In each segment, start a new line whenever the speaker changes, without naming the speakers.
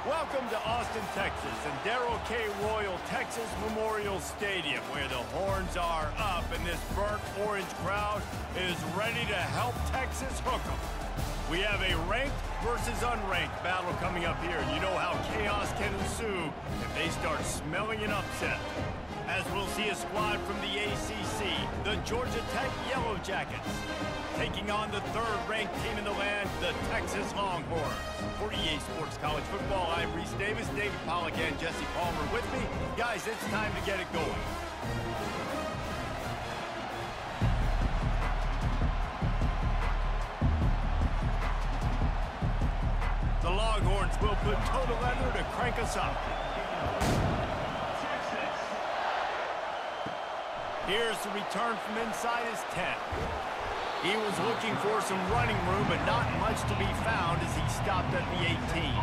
Welcome to Austin, Texas, and Darrell K. Royal Texas Memorial Stadium, where the horns are up and this burnt orange crowd is ready to help Texas hook 'em. We have a ranked versus unranked battle coming up here. You know how chaos can ensue if they start smelling an upset. As we'll see a squad from the ACC, the Georgia Tech Yellow Jackets, taking on the third-ranked team in the land, the Texas Longhorns. For EA Sports College Football, I'm Reese Davis, David Pollack, and Jesse Palmer with me. Guys, it's time to get it going. The Longhorns will put total leather to crank us up. Here's the return from inside his 10. He was looking for some running room, but not much to be found as he stopped at the 18.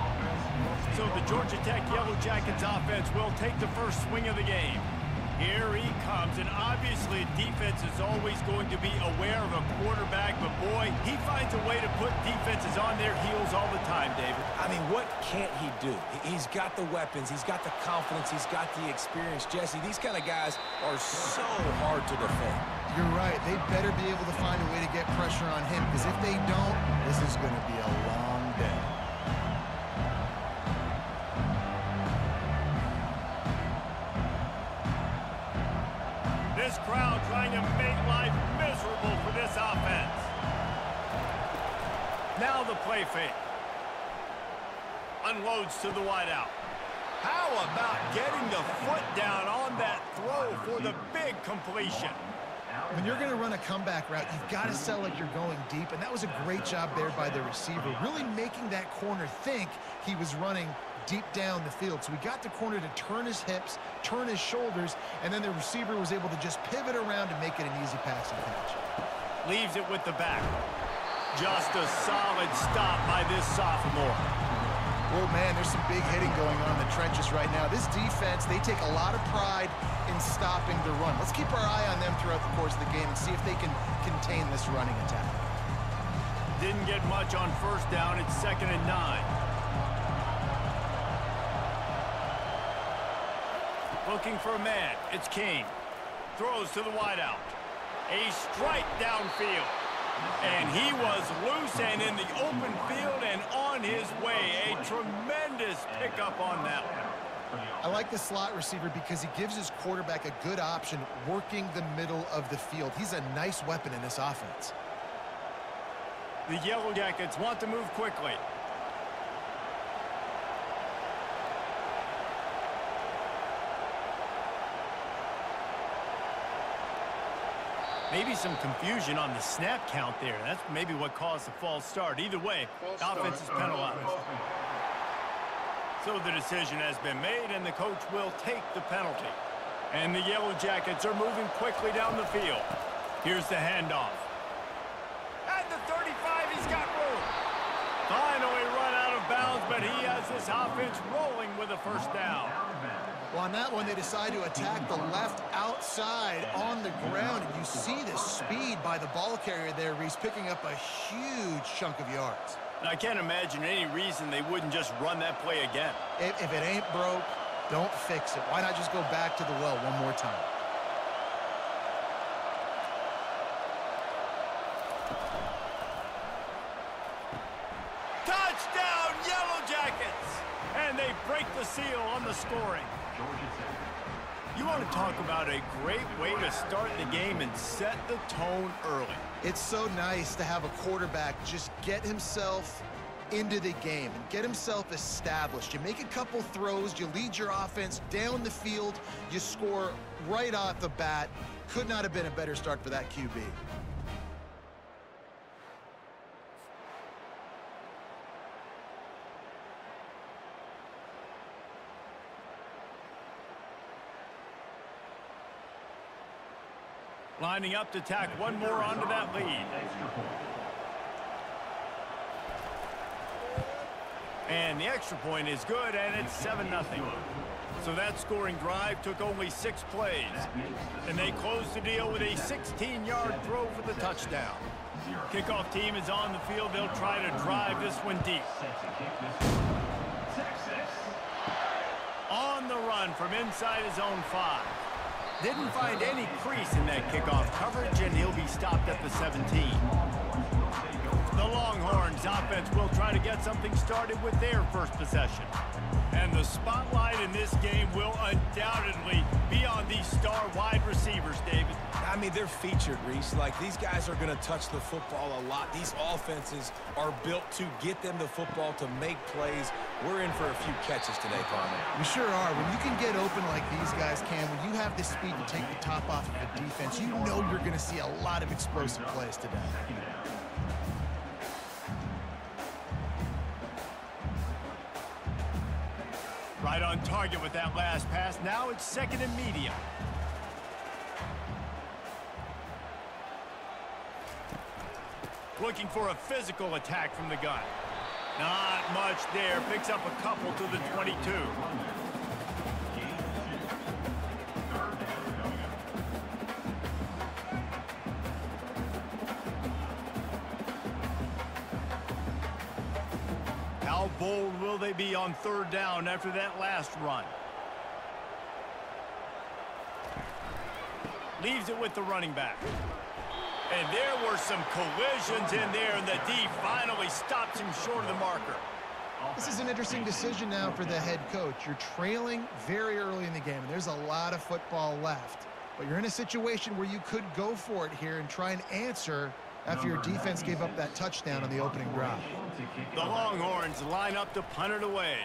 So the Georgia Tech Yellow Jackets offense will take the first swing of the game. Here he comes, and obviously defense is always going to be aware of a quarterback, but boy, he finds a way to put defenses on their heels all the time, David.
I mean, what can't he do? He's got the weapons, he's got the confidence, he's got the experience. Jesse, these kind of guys are so hard to defend.
You're right. They better be able to find a way to get pressure on him, because if they don't, this is going to be a long day.
This crowd trying to make life miserable for this offense. Now the play fake. Unloads to the wideout. How about getting the foot down on that throw for the big completion?
When you're going to run a comeback route, you've got to sell like you're going deep, and that was a great job there by the receiver, really making that corner think he was running deep down the field. So we got the corner to turn his hips, turn his shoulders, and then the receiver was able to just pivot around and make it an easy pass and catch.
Leaves it with the back. Just a solid stop by this sophomore.
Oh, man, there's some big hitting going on in the trenches right now. This defense, they take a lot of pride in stopping the run. Let's keep our eye on them throughout the course of the game and see if they can contain this running attack.
Didn't get much on first down. It's 2nd and 9. Looking for a man. It's Kane. Throws to the wideout. A strike downfield. And he was loose and in the open field and on his way. A tremendous pickup on that one.
I like the slot receiver because he gives his quarterback a good option working the middle of the field. He's a nice weapon in this offense.
The Yellow Jackets want to move quickly. Maybe some confusion on the snap count there. That's maybe what caused the false start. Either way, the offense is penalized. So the decision has been made, and the coach will take the penalty. And the Yellow Jackets are moving quickly down the field. Here's the handoff. At the 35, he's got room. Finally run out of bounds, but he has this offense rolling with a first down.
Well, on that one, they decide to attack the left outside on the ground. And you see the speed by the ball carrier there, Reese, picking up a huge chunk of yards.
I can't imagine any reason they wouldn't just run that play again.
If it ain't broke, don't fix it. Why not just go back to the well one more time?
Touchdown, Yellow Jackets! And they break the seal on the scoring. You want to talk about a great way to start the game and set the tone early.
It's so nice to have a quarterback just get himself into the game and get himself established. You make a couple throws, you lead your offense down the field, you score right off the bat. Could not have been a better start for that QB.
Lining up to tack one more onto that lead. And the extra point is good, and it's 7-0. So that scoring drive took only 6 plays. And they closed the deal with a 16-yard throw for the touchdown. Kickoff team is on the field. They'll try to drive this one deep. run from inside his own 5. Didn't find any crease in that kickoff coverage, and he'll be stopped at the 17. The Longhorns offense will try to get something started with their first possession. And the spotlight in this game will undoubtedly be on these star wide receivers, David.
I mean, they're featured, Reese. Like, these guys are going to touch the football a lot. These offenses are built to get them the football, to make plays. We're in for a few catches today, Carmen.
We sure are. When you can get open like these guys can, when you have the speed to take the top off of the defense, you know you're going to see a lot of explosive plays today.
Right on target with that last pass. Now it's 2nd and medium. Looking for a physical attack from the gun. Not much there. Picks up a couple to the 22. How bold will they be on 3rd down after that last run? Leaves it with the running back. And there were some collisions in there, and the D finally stops him short of the marker.
This is an interesting decision now for the head coach. You're trailing very early in the game, and there's a lot of football left. But you're in a situation where you could go for it here and try and answer after your defense gave up that touchdown on the opening drive.
The Longhorns line up to punt it away.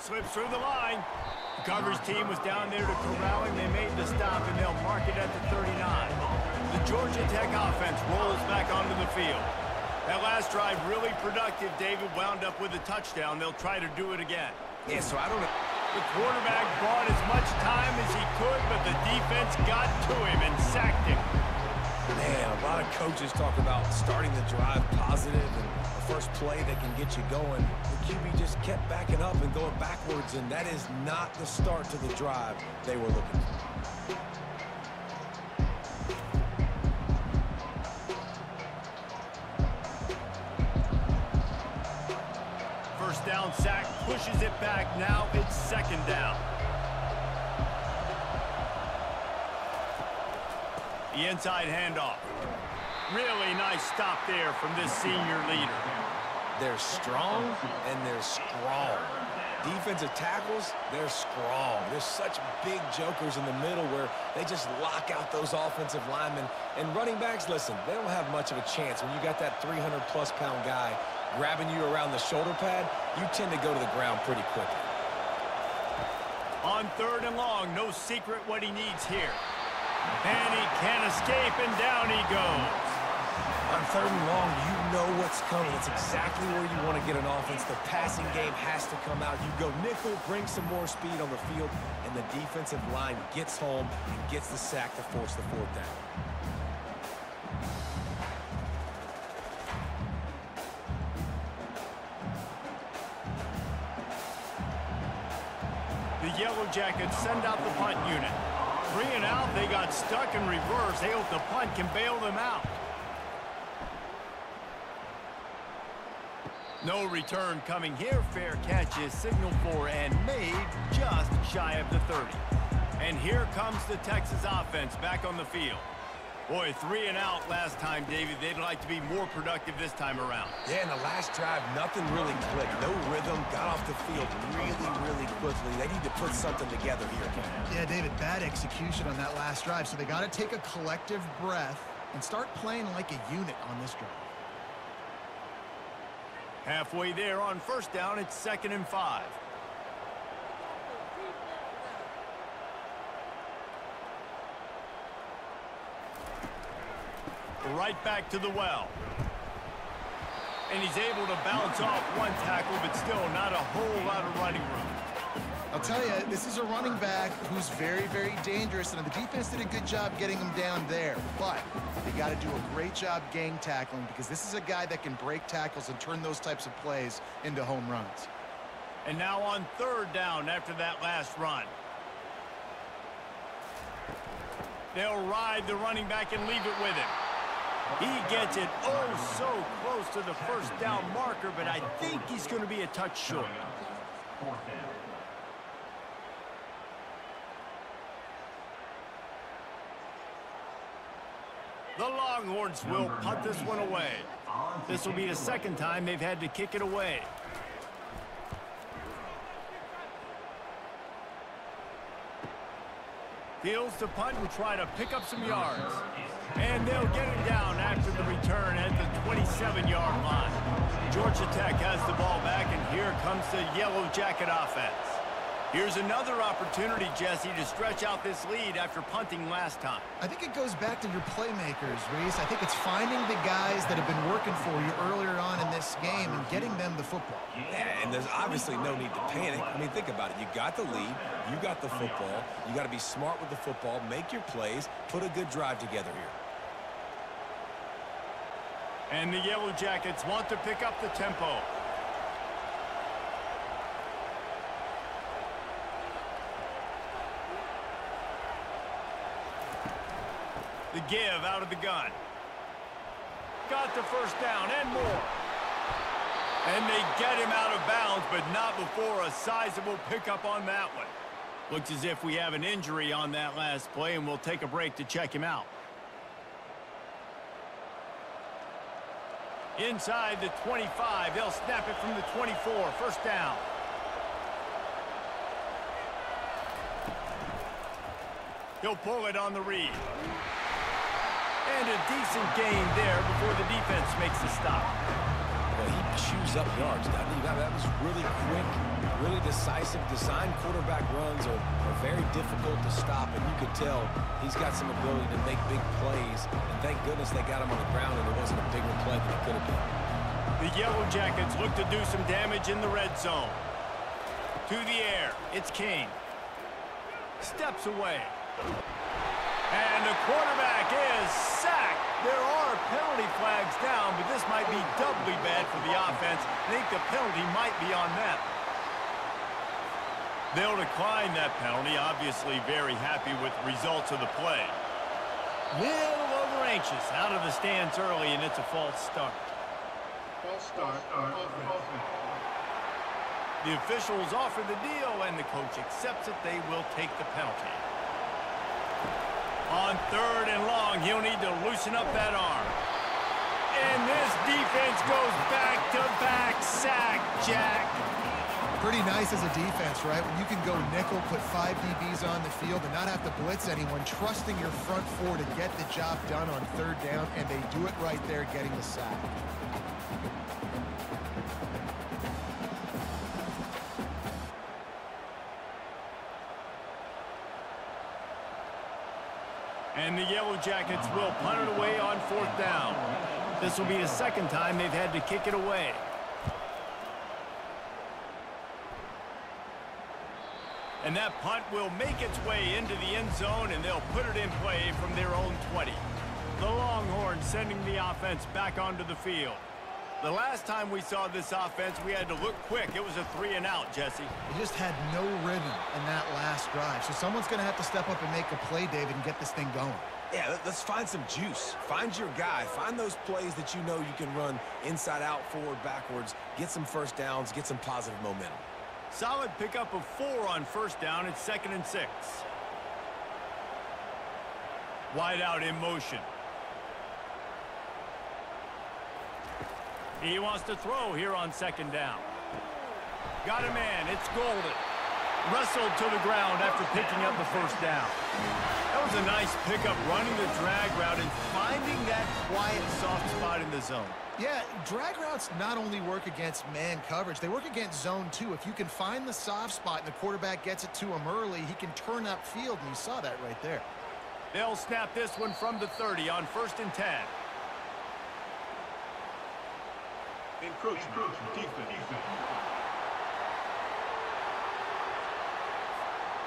Slips through the line. The coverage team was down there to corral him. They made the stop, and they'll mark it at the 39. The Georgia Tech offense rolls back onto the field. That last drive really productive. David wound up with a touchdown. They'll try to do it again.
Yeah, so I don't know.
The quarterback bought as much time as he could, but the defense got to him and sacked him.
Man, a lot of coaches talk about starting the drive positive and the first play that can get you going. The QB just kept backing up and going backwards, and that is not the start to the drive they were looking for.
First down sack, pushes it back. Now it's 2nd down. The inside handoff. Really nice stop there from this senior leader.
They're strong and they're strong. Defensive tackles, they're strong. There's such big jokers in the middle where they just lock out those offensive linemen. And running backs, listen, they don't have much of a chance. When you got that 300-plus pound guy grabbing you around the shoulder pad, you tend to go to the ground pretty quickly.
On 3rd and long, no secret what he needs here. And he can't escape, and down he goes.
On 3rd and long, you know what's coming. It's exactly where you want to get an offense. The passing game has to come out. You go nickel, bring some more speed on the field, and the defensive line gets home and gets the sack to force the 4th down.
The Yellow Jackets send out the punt unit. 3 and out, they got stuck in reverse. They hope the punt can bail them out. No return coming here. Fair catch is signaled for and made just shy of the 30. And here comes the Texas offense back on the field. Boy, 3 and out last time, David. They'd like to be more productive this time around.
Yeah, in the last drive, nothing really clicked. No rhythm, got off the field really quickly. They need to put something together here.
Yeah, David, bad execution on that last drive, so they got to take a collective breath and start playing like a unit on this drive.
Halfway there on 1st down, it's 2nd and 5. Right back to the well. And he's able to bounce off one tackle, but still not a whole lot of running room.
I'll tell you, this is a running back who's very dangerous, and the defense did a good job getting him down there. But they got to do a great job gang tackling, because this is a guy that can break tackles and turn those types of plays into home runs.
And now on 3rd down after that last run. They'll ride the running back and leave it with him. He gets it oh so close to the first down marker, but I think he's going to be a touch short. The Longhorns will punt this one away. This will be the second time they've had to kick it away. Fields to punt and try to pick up some yards. And they'll get it down after the return at the 27-yard line. Georgia Tech has the ball back, and here comes the Yellow Jacket offense. Here's another opportunity, Jesse, to stretch out this lead after punting last time.
I think it goes back to your playmakers, Reese. I think it's finding the guys that have been working for you earlier on in this game and getting them the football.
Yeah, and there's obviously no need to panic. I mean, think about it. You got the lead. You got the football. You got to be smart with the football, make your plays, put a good drive together here.
And the Yellow Jackets want to pick up the tempo. The give out of the gun. Got the first down and more. And they get him out of bounds, but not before a sizable pickup on that one. Looks as if we have an injury on that last play, and we'll take a break to check him out. Inside the 25, they'll snap it from the 24. First down. He'll pull it on the read. And a decent gain there before the defense makes the stop.
Well, he chews up yards, doesn't he? That was really quick, really decisive. Design quarterback runs are very difficult to stop, and you could tell he's got some ability to make big plays. And thank goodness they got him on the ground, and it wasn't a bigger play than it could have been.
The Yellow Jackets look to do some damage in the red zone. To the air, it's King. Steps away. And the quarterback is sacked. There are penalty flags down, but this might be doubly bad for the offense. I think the penalty might be on them. They'll decline that penalty, obviously very happy with the results of the play. Little over anxious, out of the stands early, and it's a false start.
False start.
The officials offer the deal, and the coach accepts it. They will take the penalty. On third and long, he'll need to loosen up that arm. And this defense goes back-to-back sack, Jack.
Pretty nice as a defense, right? When you can go nickel, put 5 DBs on the field and not have to blitz anyone, trusting your front four to get the job done on third down, and they do it right there, getting the sack.
And the Yellow Jackets will punt it away on fourth down. This will be the second time they've had to kick it away. And that punt will make its way into the end zone, and they'll put it in play from their own 20. The Longhorns sending the offense back onto the field. The last time we saw this offense, we had to look quick. It was a 3-and-out, Jesse.
They just had no rhythm in that last drive. So someone's going to have to step up and make a play, David, and get this thing going.
Yeah, let's find some juice. Find your guy. Find those plays that you know you can run inside out, forward, backwards. Get some first downs. Get some positive momentum.
Solid pickup of 4 on first down. It's 2nd and 6. Wide out in motion. He wants to throw here on 2nd down. Got a man. It's Golden. Wrestled to the ground after picking up the first down. That was a nice pickup, running the drag route and finding that quiet, soft spot in the zone.
Yeah, drag routes not only work against man coverage, they work against zone too. If you can find the soft spot and the quarterback gets it to him early, he can turn upfield, and you saw that right there.
They'll snap this one from the 30 on 1st and 10.
Encroachment.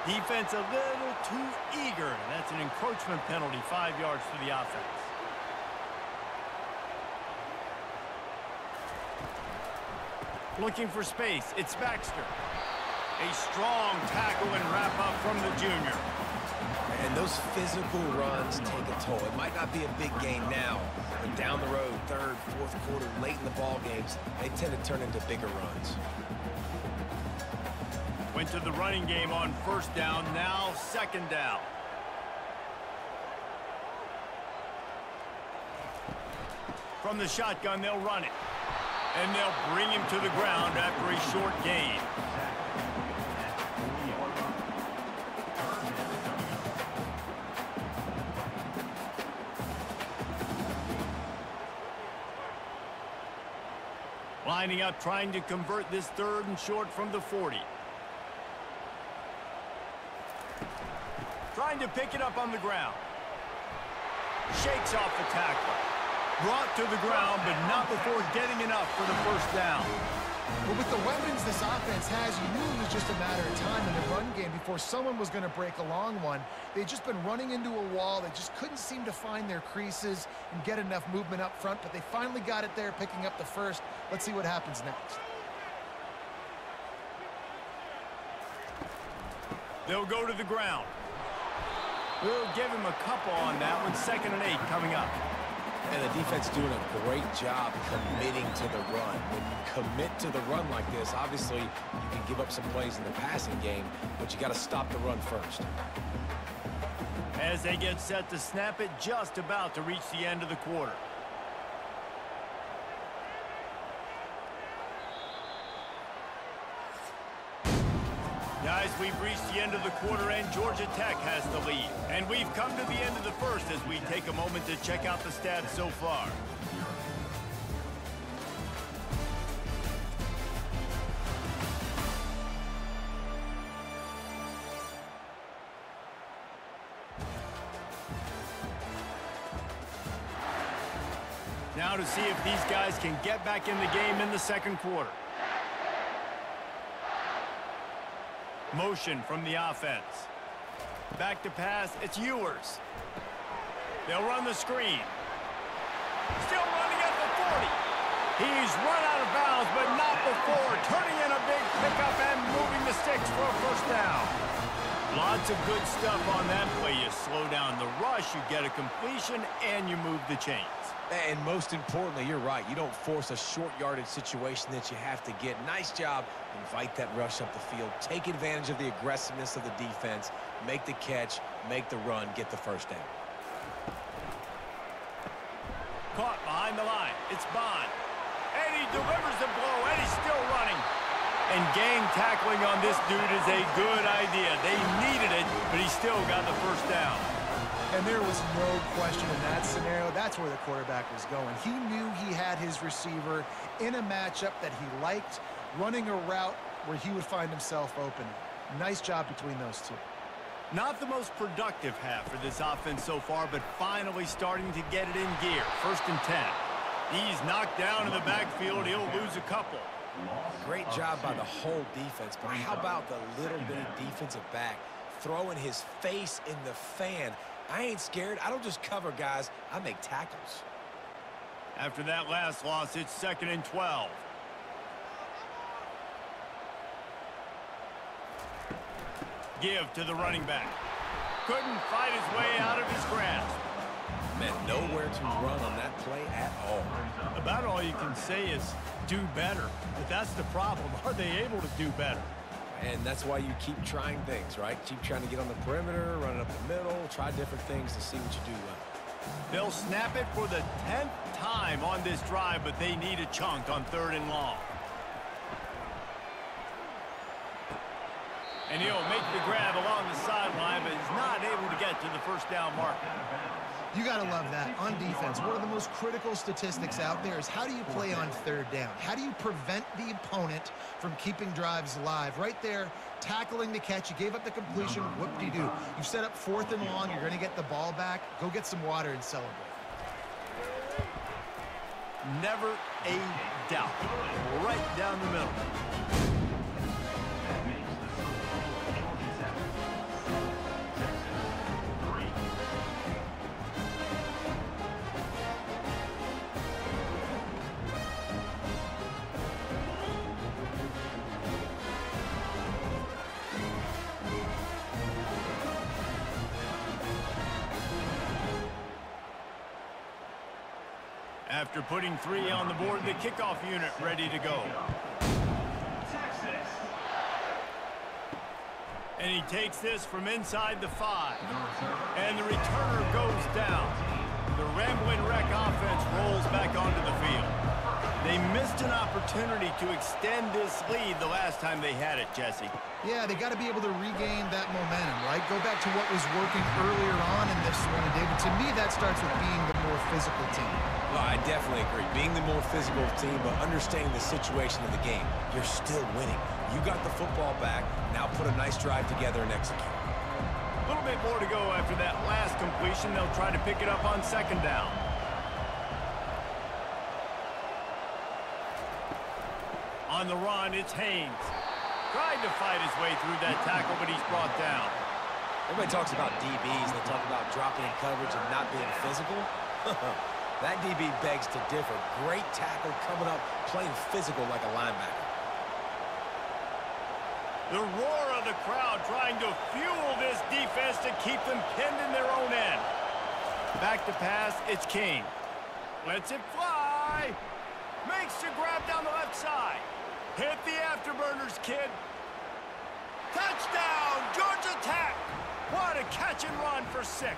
Defense a little too eager. That's an encroachment penalty, 5 yards to the offense. Looking for space. It's Baxter. A strong tackle and wrap up from the junior.
And those physical runs take a toll. It might not be a big gain now, but down the road, third, fourth quarter, late in the ball games, they tend to turn into bigger runs.
Went to the running game on first down, now second down. From the shotgun, they'll run it. And they'll bring him to the ground after a short gain. Lining up, trying to convert this third and short from the 40. Trying to pick it up on the ground. Shakes off the tackler. Brought to the ground, but not before getting enough for the first down.
Well, with the weapons this offense has, you knew it was just a matter of time in the run game before someone was going to break a long one. They'd just been running into a wall. They just couldn't seem to find their creases and get enough movement up front, but they finally got it there, picking up the first. Let's see what happens next.
They'll go to the ground. We'll give him a couple on that one. 2nd and 8 coming up.
And the defense doing a great job committing to the run. When you commit to the run like this, obviously you can give up some plays in the passing game, but you got to stop the run first.
As they get set to snap it, just about to reach the end of the quarter. Guys, we've reached the end of the quarter, and Georgia Tech has the lead. And we've come to the end of the first as we take a moment to check out the stats so far. Now to see if these guys can get back in the game in the second quarter. Motion from the offense. Back to pass, it's Ewers. They'll run the screen. Still running at the 40. He's run out of bounds, but not before. Turning in a big pickup and moving the sticks for a first down. Lots of good stuff on that play. You slow down the rush, you get a completion, and you move the chains.
And most importantly, you're right. You don't force a short yardage situation that you have to get. Nice job. Invite that rush up the field. Take advantage of the aggressiveness of the defense. Make the catch. Make the run. Get the first down.
Caught behind the line. It's Bond. And he delivers the blow, and he's still running. And gang tackling on this dude is a good idea. They needed it, but he still got the first down.
And there was no question in that scenario. That's where the quarterback was going. He knew he had his receiver in a matchup that he liked, running a route where he would find himself open. Nice job between those two.
Not the most productive half for this offense so far, but finally starting to get it in gear. 1st and 10. He's knocked down in the backfield. He'll lose a couple.
Great job by the whole defense, but how about the little bitty defensive back throwing his face in the fan? I ain't scared. I don't just cover guys. I make tackles.
After that last loss, it's 2nd and 12. Give to the running back. Couldn't fight his way out of his grasp.
Man, nowhere to run on that play at all.
About all you can say is do better. But that's the problem. Are they able to do better?
And that's why you keep trying things, right? Keep trying to get on the perimeter, run it up the middle, try different things to see what you do well.
They'll snap it for the 10th time on this drive, but they need a chunk on 3rd and long. And he'll make the grab along the sideline, but he's not able to get to the first down marker.
You got to love that. On defense, one of the most critical statistics out there is how do you play on 3rd down? How do you prevent the opponent from keeping drives alive? Right there, tackling the catch. You gave up the completion. Whoop-de-doo. You've set up 4th and long. You're going to get the ball back. Go get some water and celebrate.
Never a doubt. Right down the middle. After putting 3 on the board, the kickoff unit ready to go. And he takes this from inside the 5. And the returner goes down. The Rambling Wreck offense rolls back onto the field. They missed an opportunity to extend this lead the last time they had it, Jesse.
Yeah, they got to be able to regain that momentum, right? Go back to what was working earlier on in this one, David. To me, that starts with being the more physical team.
Well, I definitely agree. Being the more physical team, but understanding the situation of the game. You're still winning. You got the football back. Now put a nice drive together and execute.
A little bit more to go after that last completion. They'll try to pick it up on 2nd down. On the run, it's Haynes. Tried to fight his way through that tackle, but he's brought down.
Everybody talks about DBs. They talk about dropping in coverage and not being physical. That DB begs to differ. Great tackle coming up, playing physical like a linebacker.
The roar of the crowd trying to fuel this defense to keep them pinned in their own end. Back to pass, it's King. Lets it fly. Makes the grab down the left side. Hit the afterburners, kid. Touchdown, Georgia Tech. What a catch and run for 6.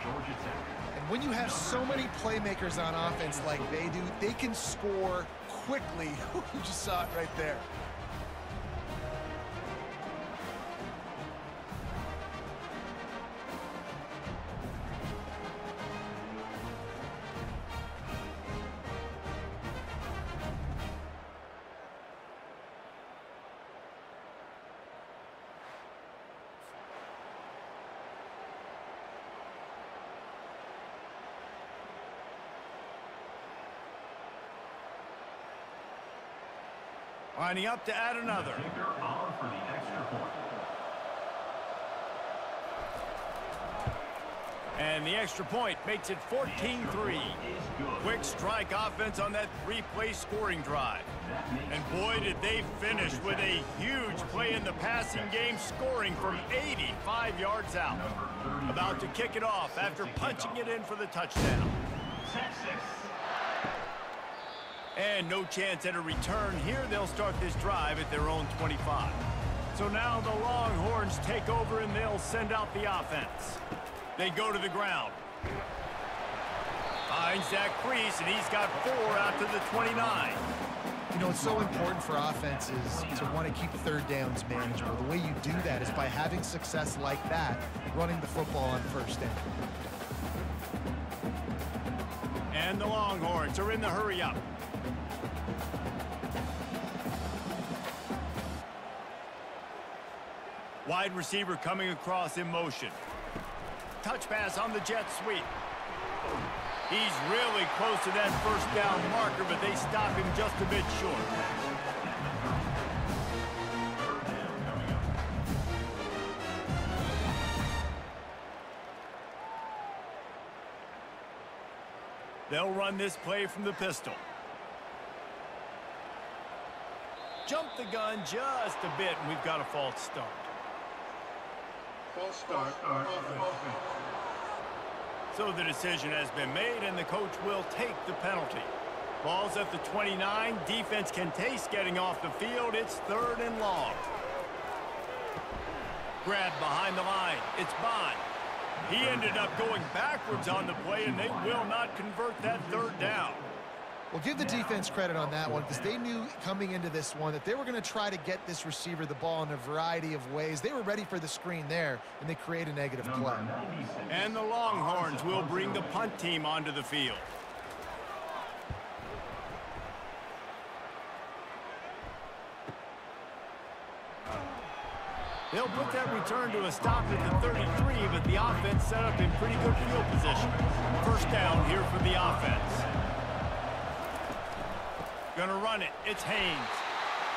And when you have so many playmakers on offense like they do, they can score quickly. You just saw it right there.
Lining up to add another. And the extra point makes it 14-3. Quick strike offense on that 3-play scoring drive. And boy, did they finish with a huge play in the passing game, scoring from 85 yards out. About to kick it off after punching it in for the touchdown. And no chance at a return here. They'll start this drive at their own 25. So now the Longhorns take over and they'll send out the offense. They go to the ground. Finds that crease, and he's got 4 out to the 29.
You know, it's so important for offenses to want to keep 3rd downs manageable. The way you do that is by having success like that, running the football on 1st down.
And the Longhorns are in the hurry-up. Wide receiver coming across in motion. Touch pass on the jet sweep. He's really close to that 1st down marker, but they stop him just a bit short. They'll run this play from the pistol. Jump the gun just a bit, and we've got a false start.
False start.
So the decision has been made, and the coach will take the penalty. Ball's at the 29. Defense can taste getting off the field. It's 3rd and long. Grab behind the line. It's Bond. He ended up going backwards on the play, and they will not convert that 3rd down.
Well, give the defense credit on that one because they knew coming into this one that they were going to try to get this receiver the ball in a variety of ways. They were ready for the screen there, and they create a negative play.
And the Longhorns will bring the punt team onto the field. They'll put that return to a stop at the 33, but the offense set up in pretty good field position. 1st down here for the offense. Gonna run it. It's Haynes.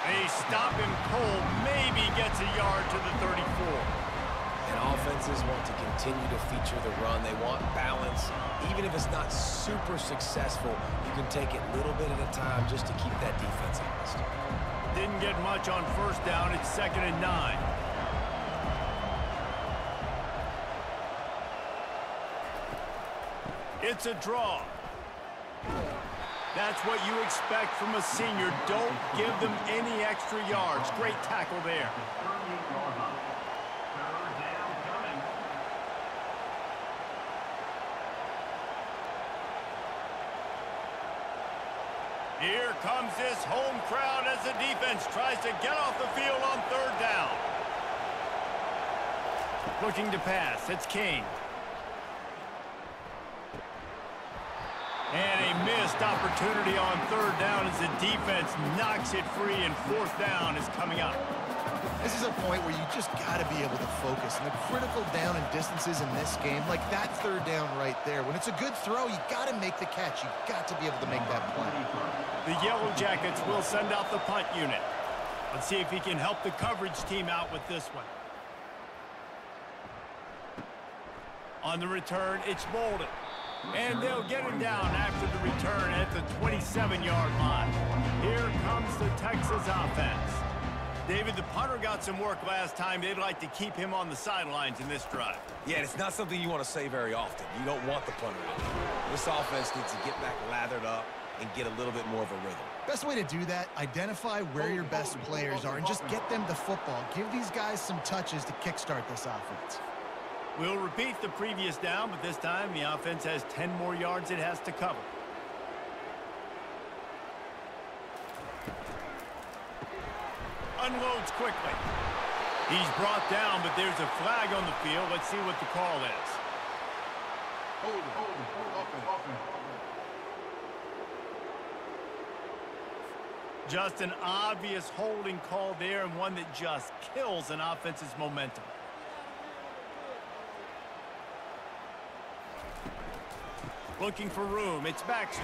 They stop him cold. Maybe gets a yard to the 34.
And offenses want to continue to feature the run. They want balance. Even if it's not super successful, you can take it a little bit at a time just to keep that defense honest.
Didn't get much on 1st down. It's 2nd and 9. It's a draw. That's what you expect from a senior. Don't give them any extra yards. Great tackle there. Here comes this home crowd as the defense tries to get off the field on third down. Looking to pass. It's King. And a missed opportunity on third down as the defense knocks it free, and fourth down is coming up.
This is a point where you just got to be able to focus. And the critical down and distances in this game, like that third down right there, when it's a good throw, you got to make the catch. You got to be able to make that play.
The Yellow Jackets will send out the punt unit. Let's see if he can help the coverage team out with this one. On the return, it's Bolden. And they'll get him down after the return at the 27-yard line. Here comes the Texas offense. David, the punter got some work last time. They'd like to keep him on the sidelines in this drive.
Yeah, it's not something you want to say very often. You don't want the punter in. This offense needs to get back lathered up and get a little bit more of a rhythm.
Best way to do that, identify where your best players are and just get them the football. Give these guys some touches to kickstart this offense.
We'll repeat the previous down, but this time the offense has 10 more yards it has to cover. Unloads quickly. He's brought down, but there's a flag on the field. Let's see what the call is.
Hold it.
Just an obvious holding call there, and one that just kills an offense's momentum. Looking for room. It's Baxter.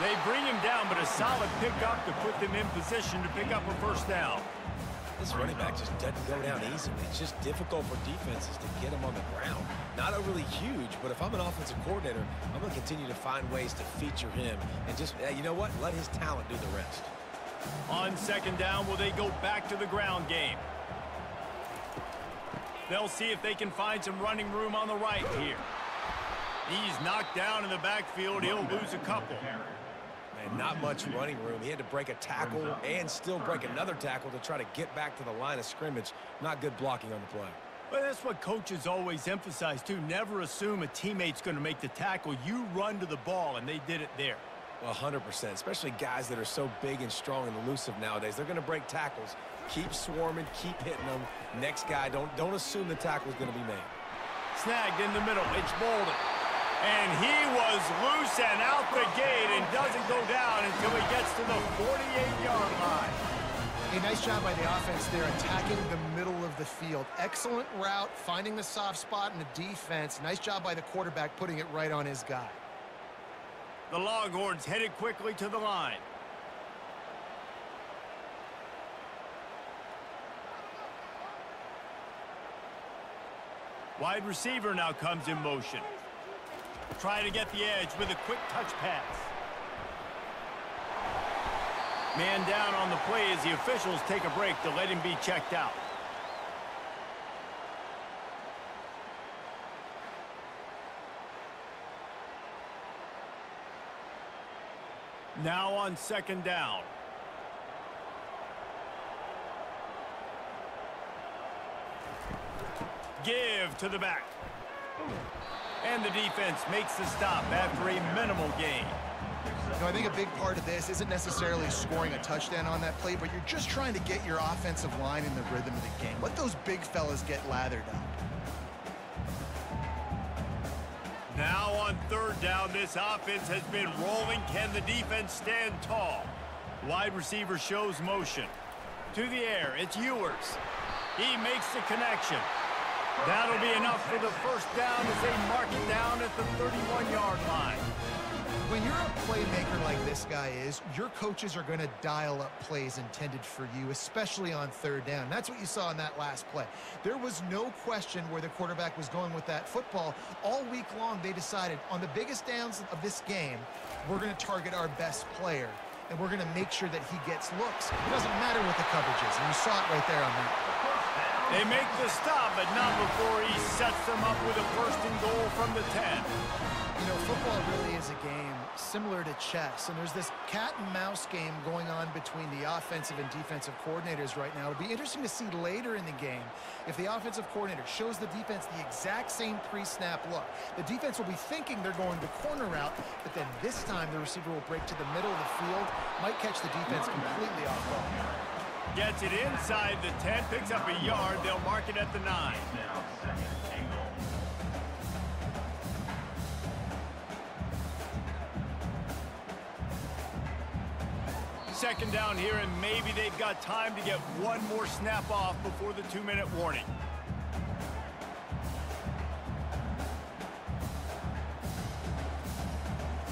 They bring him down, but a solid pickup to put them in position to pick up a first down.
This running back just doesn't go down easily. It's just difficult for defenses to get him on the ground. Not overly huge, but if I'm an offensive coordinator, I'm going to continue to find ways to feature him and just, you know what, let his talent do the rest.
On second down, will they go back to the ground game? They'll see if they can find some running room on the right here. He's knocked down in the backfield. He'll lose a couple.
Man, not much running room. He had to break a tackle and still break another tackle to try to get back to the line of scrimmage. Not good blocking on the play.
Well, that's what coaches always emphasize, too. Never assume a teammate's going to make the tackle. You run to the ball, and they did it there.
Well, 100%, especially guys that are so big and strong and elusive nowadays. They're going to break tackles. Keep swarming, keep hitting them. Next guy, don't assume the tackle is going to be made.
Snagged in the middle. It's Bolden. And he was loose and out the gate and doesn't go down until he gets to the 48-yard line.
A nice job by the offense there, attacking the middle of the field. Excellent route, finding the soft spot in the defense. Nice job by the quarterback putting it right on his guy.
The Longhorns headed quickly to the line. Wide receiver now comes in motion. Try to get the edge with a quick touch pass. Man down on the play as the officials take a break to let him be checked out. Now on second down. Give to the back. And the defense makes the stop after a minimal gain.
You know, I think a big part of this isn't necessarily scoring a touchdown on that play, but you're just trying to get your offensive line in the rhythm of the game. Let those big fellas get lathered up.
Now on third down, this offense has been rolling. Can the defense stand tall? Wide receiver shows motion. To the air, it's Ewers. He makes the connection. That'll be enough for the first down as they mark it down at the 31-yard line.
When you're a playmaker like this guy is, your coaches are going to dial up plays intended for you, especially on third down. That's what you saw in that last play. There was no question where the quarterback was going with that football. All week long, they decided on the biggest downs of this game, we're going to target our best player, and we're going to make sure that he gets looks. It doesn't matter what the coverage is, and you saw it right there on that.
They make the stop, but not before he sets them up with a first and goal from the 10.
You know, football really is a game similar to chess, and there's this cat and mouse game going on between the offensive and defensive coordinators right now. It'll be interesting to see later in the game if the offensive coordinator shows the defense the exact same pre-snap look. The defense will be thinking they're going the corner route, but then this time the receiver will break to the middle of the field, might catch the defense completely off guard.
Gets it inside the 10, picks up a yard. They'll mark it at the 9. Second down here, and maybe they've got time to get one more snap off before the 2-minute warning.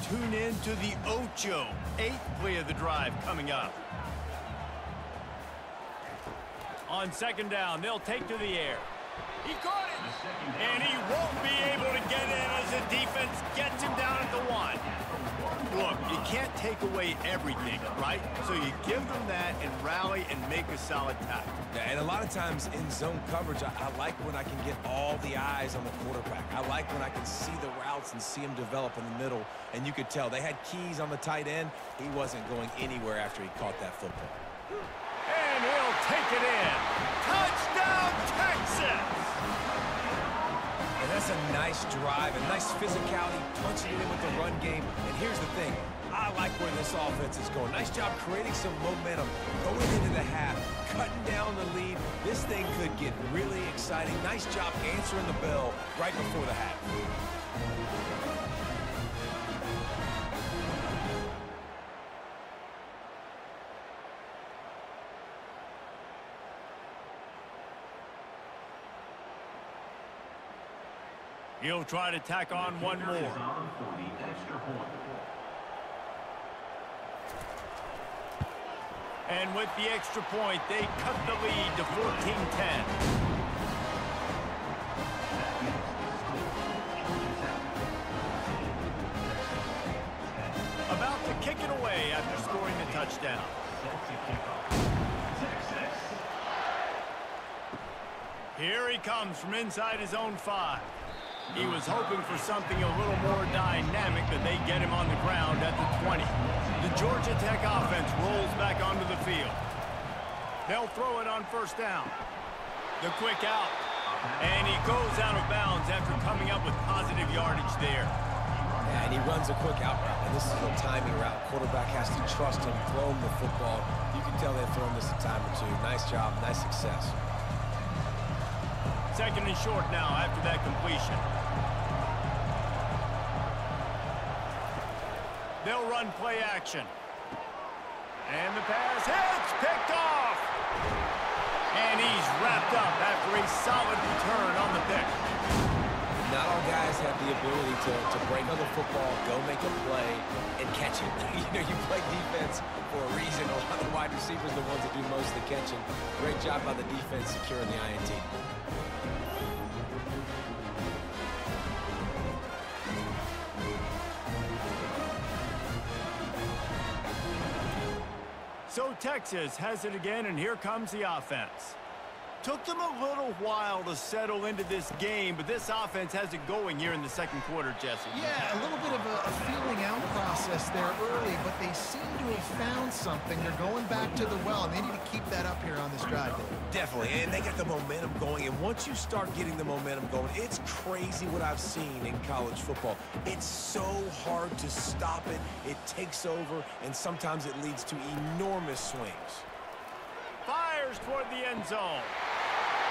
Tune in to the Ocho, 8th play of the drive coming up. On second down, they'll take to the air. He caught it, and he won't be able to get in as the defense gets him down at the 1. Look, you can't take away everything, right? So you give them that and rally and make a solid tackle.
Yeah, and a lot of times in zone coverage, I like when I can get all the eyes on the quarterback. I like when I can see the routes and see him develop in the middle. And you could tell they had keys on the tight end. He wasn't going anywhere after he caught that football.
And he'll take it in. Touchdown, Texas!
And that's a nice drive, a nice physicality, punching it in with the run game. And here's the thing. I like where this offense is going. Nice job creating some momentum, going into the half, cutting down the lead. This thing could get really exciting. Nice job answering the bell right before the half.
He'll try to tack on one more. And with the extra point, they cut the lead to 14-10. About to kick it away after scoring the touchdown. Here he comes from inside his own 5. He was hoping for something a little more dynamic, but they get him on the ground at the 20. The Georgia Tech offense rolls back onto the field. They'll throw it on first down. The quick out. And he goes out of bounds after coming up with positive yardage there.
And he runs a quick out route, and this is a timing route. Quarterback has to trust him, throw him the football. You can tell they've thrown this a time or two. Nice job, nice success.
Second and short now after that completion. They'll run play action. And the pass hits, picked off. And he's wrapped up after a solid return on the pick.
Not all guys have the ability to break on the football, go make a play, and catch it. You play defense for a reason. A lot of the wide receivers are the ones that do most of the catching. Great job by the defense securing the INT.
So Texas has it again, and here comes the offense. Took them a little while to settle into this game, but this offense has it going here in the second quarter, Jesse.
Yeah, a little bit of a feeling out process there early, but they seem to have found something. They're going back to the well, and they need to keep that up here on this drive.
Definitely, and they got the momentum going, and once you start getting the momentum going, it's crazy what I've seen in college football. It's so hard to stop it. It takes over, and sometimes it leads to enormous swings.
Fires toward the end zone.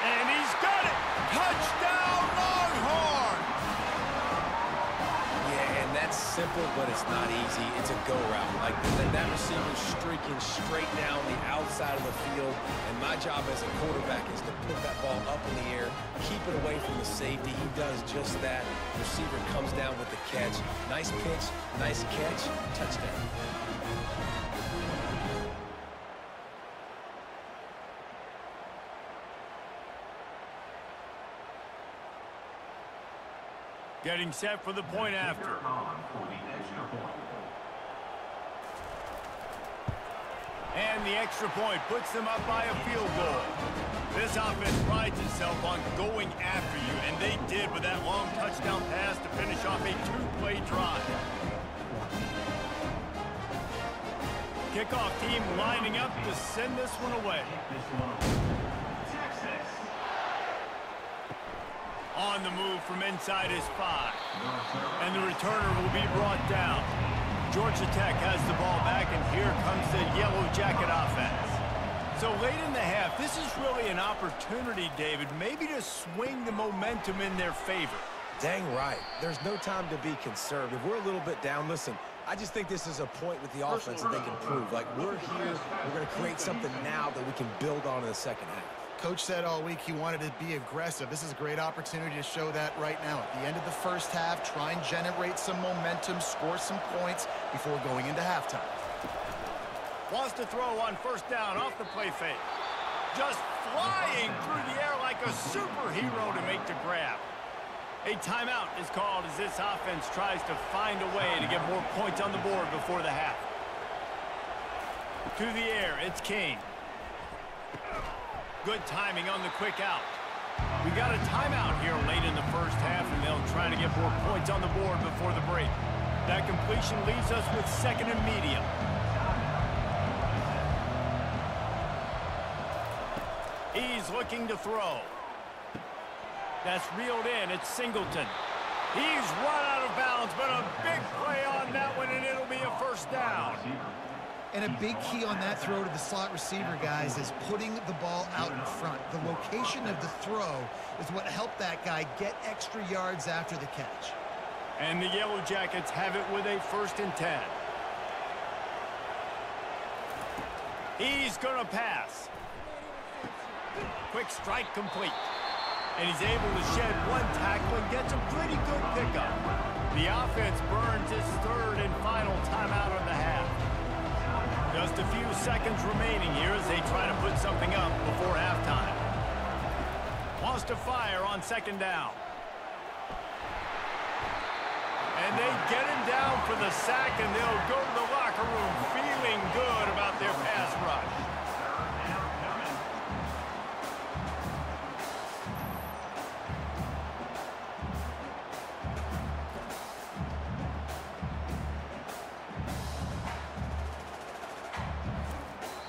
And he's got it! Touchdown, Longhorn!
Yeah, and that's simple, but it's not easy. It's a go route. Like that receiver streaking straight down the outside of the field. And my job as a quarterback is to put that ball up in the air, keep it away from the safety. He does just that. The receiver comes down with the catch. Nice pitch, nice catch, touchdown.
Getting set for the point after. And the extra point puts them up by a field goal. This offense prides itself on going after you, and they did with that long touchdown pass to finish off a two-play drive. Kickoff team lining up to send this one away. On the move from inside his 5. And the returner will be brought down. Georgia Tech has the ball back, and here comes the Yellow Jacket offense. So late in the half, this is really an opportunity, David, maybe to swing the momentum in their favor.
Dang right. There's no time to be conservative. We're a little bit down. Listen, I just think this is a point with the offense that they can prove. Like, we're here, we're going to create something now that we can build on in the second half.
Coach said all week he wanted to be aggressive. This is a great opportunity to show that right now. At the end of the first half, try and generate some momentum, score some points before going into halftime.
Wants to throw on first down off the play fake. Just flying through the air like a superhero to make the grab. A timeout is called as this offense tries to find a way to get more points on the board before the half. To the air, it's King. Good timing on the quick out. We got a timeout here late in the first half, and they'll try to get more points on the board before the break. That completion leaves us with second and medium. He's looking to throw. That's reeled in. It's Singleton. He's run out of bounds, but a big play on that one, and it'll be a first down.
And a big key on that throw to the slot receiver, guys, is putting the ball out in front. The location of the throw is what helped that guy get extra yards after the catch.
And the Yellow Jackets have it with a 1st and 10. He's going to pass. Quick strike complete. And he's able to shed one tackle and gets a pretty good pickup. The offense burns his 3rd and final timeout of the half. Just a few seconds remaining here as they try to put something up before halftime. Wants to fire on 2nd down. And they get him down for the sack, and they'll go to the locker room feeling good about their pass rush.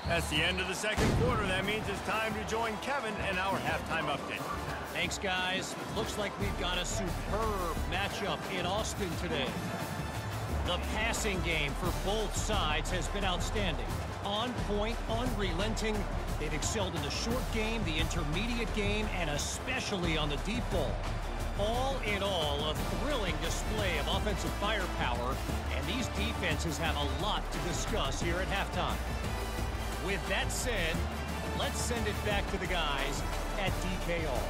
That's the end of the second quarter. That means it's time to join Kevin and our halftime update.
Thanks, guys. Looks like we've got a superb matchup in Austin today. The passing game for both sides has been outstanding. On point, unrelenting. They've excelled in the short game, the intermediate game, and especially on the deep ball. All in all, a thrilling display of offensive firepower, and these defenses have a lot to discuss here at halftime. With that said, let's send it back to the guys at DKR.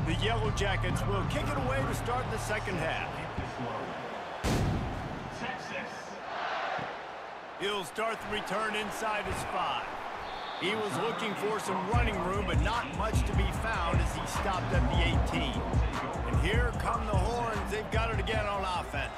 The Yellow Jackets will kick it away to start the second half. He'll start the return inside his 5. He was looking for some running room, but not much to be found as he stopped at the 18. And here come the Horns. They've got it again on offense.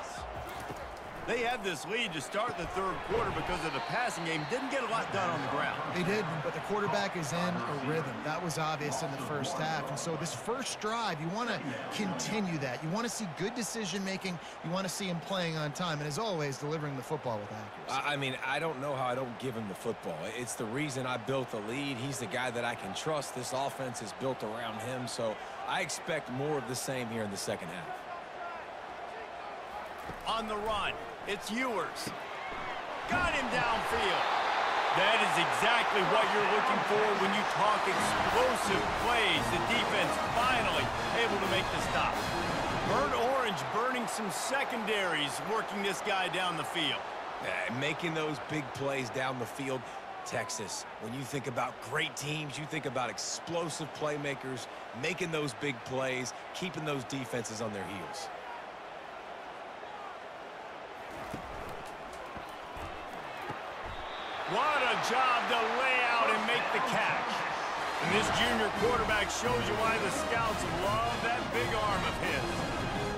They had this lead to start the third quarter because of the passing game. Didn't get a lot done on the ground.
They did, but the quarterback is in a rhythm. That was obvious in the first half. And so this first drive, you want to continue that. You want to see good decision-making. You want to see him playing on time. And as always, delivering the football with accuracy.
I mean, I don't know how I don't give him the football. It's the reason I built the lead. He's the guy that I can trust. This offense is built around him. So I expect more of the same here in the second half.
On the run, it's Ewers. Got him downfield. That is exactly what you're looking for when you talk explosive plays. The defense finally able to make the stop. Burnt Orange burning some secondaries, working this guy down the field.
Making those big plays down the field. Texas, when you think about great teams, you think about explosive playmakers, making those big plays, keeping those defenses on their heels.
What a job to lay out and make the catch. And this junior quarterback shows you why the scouts love that big arm of his.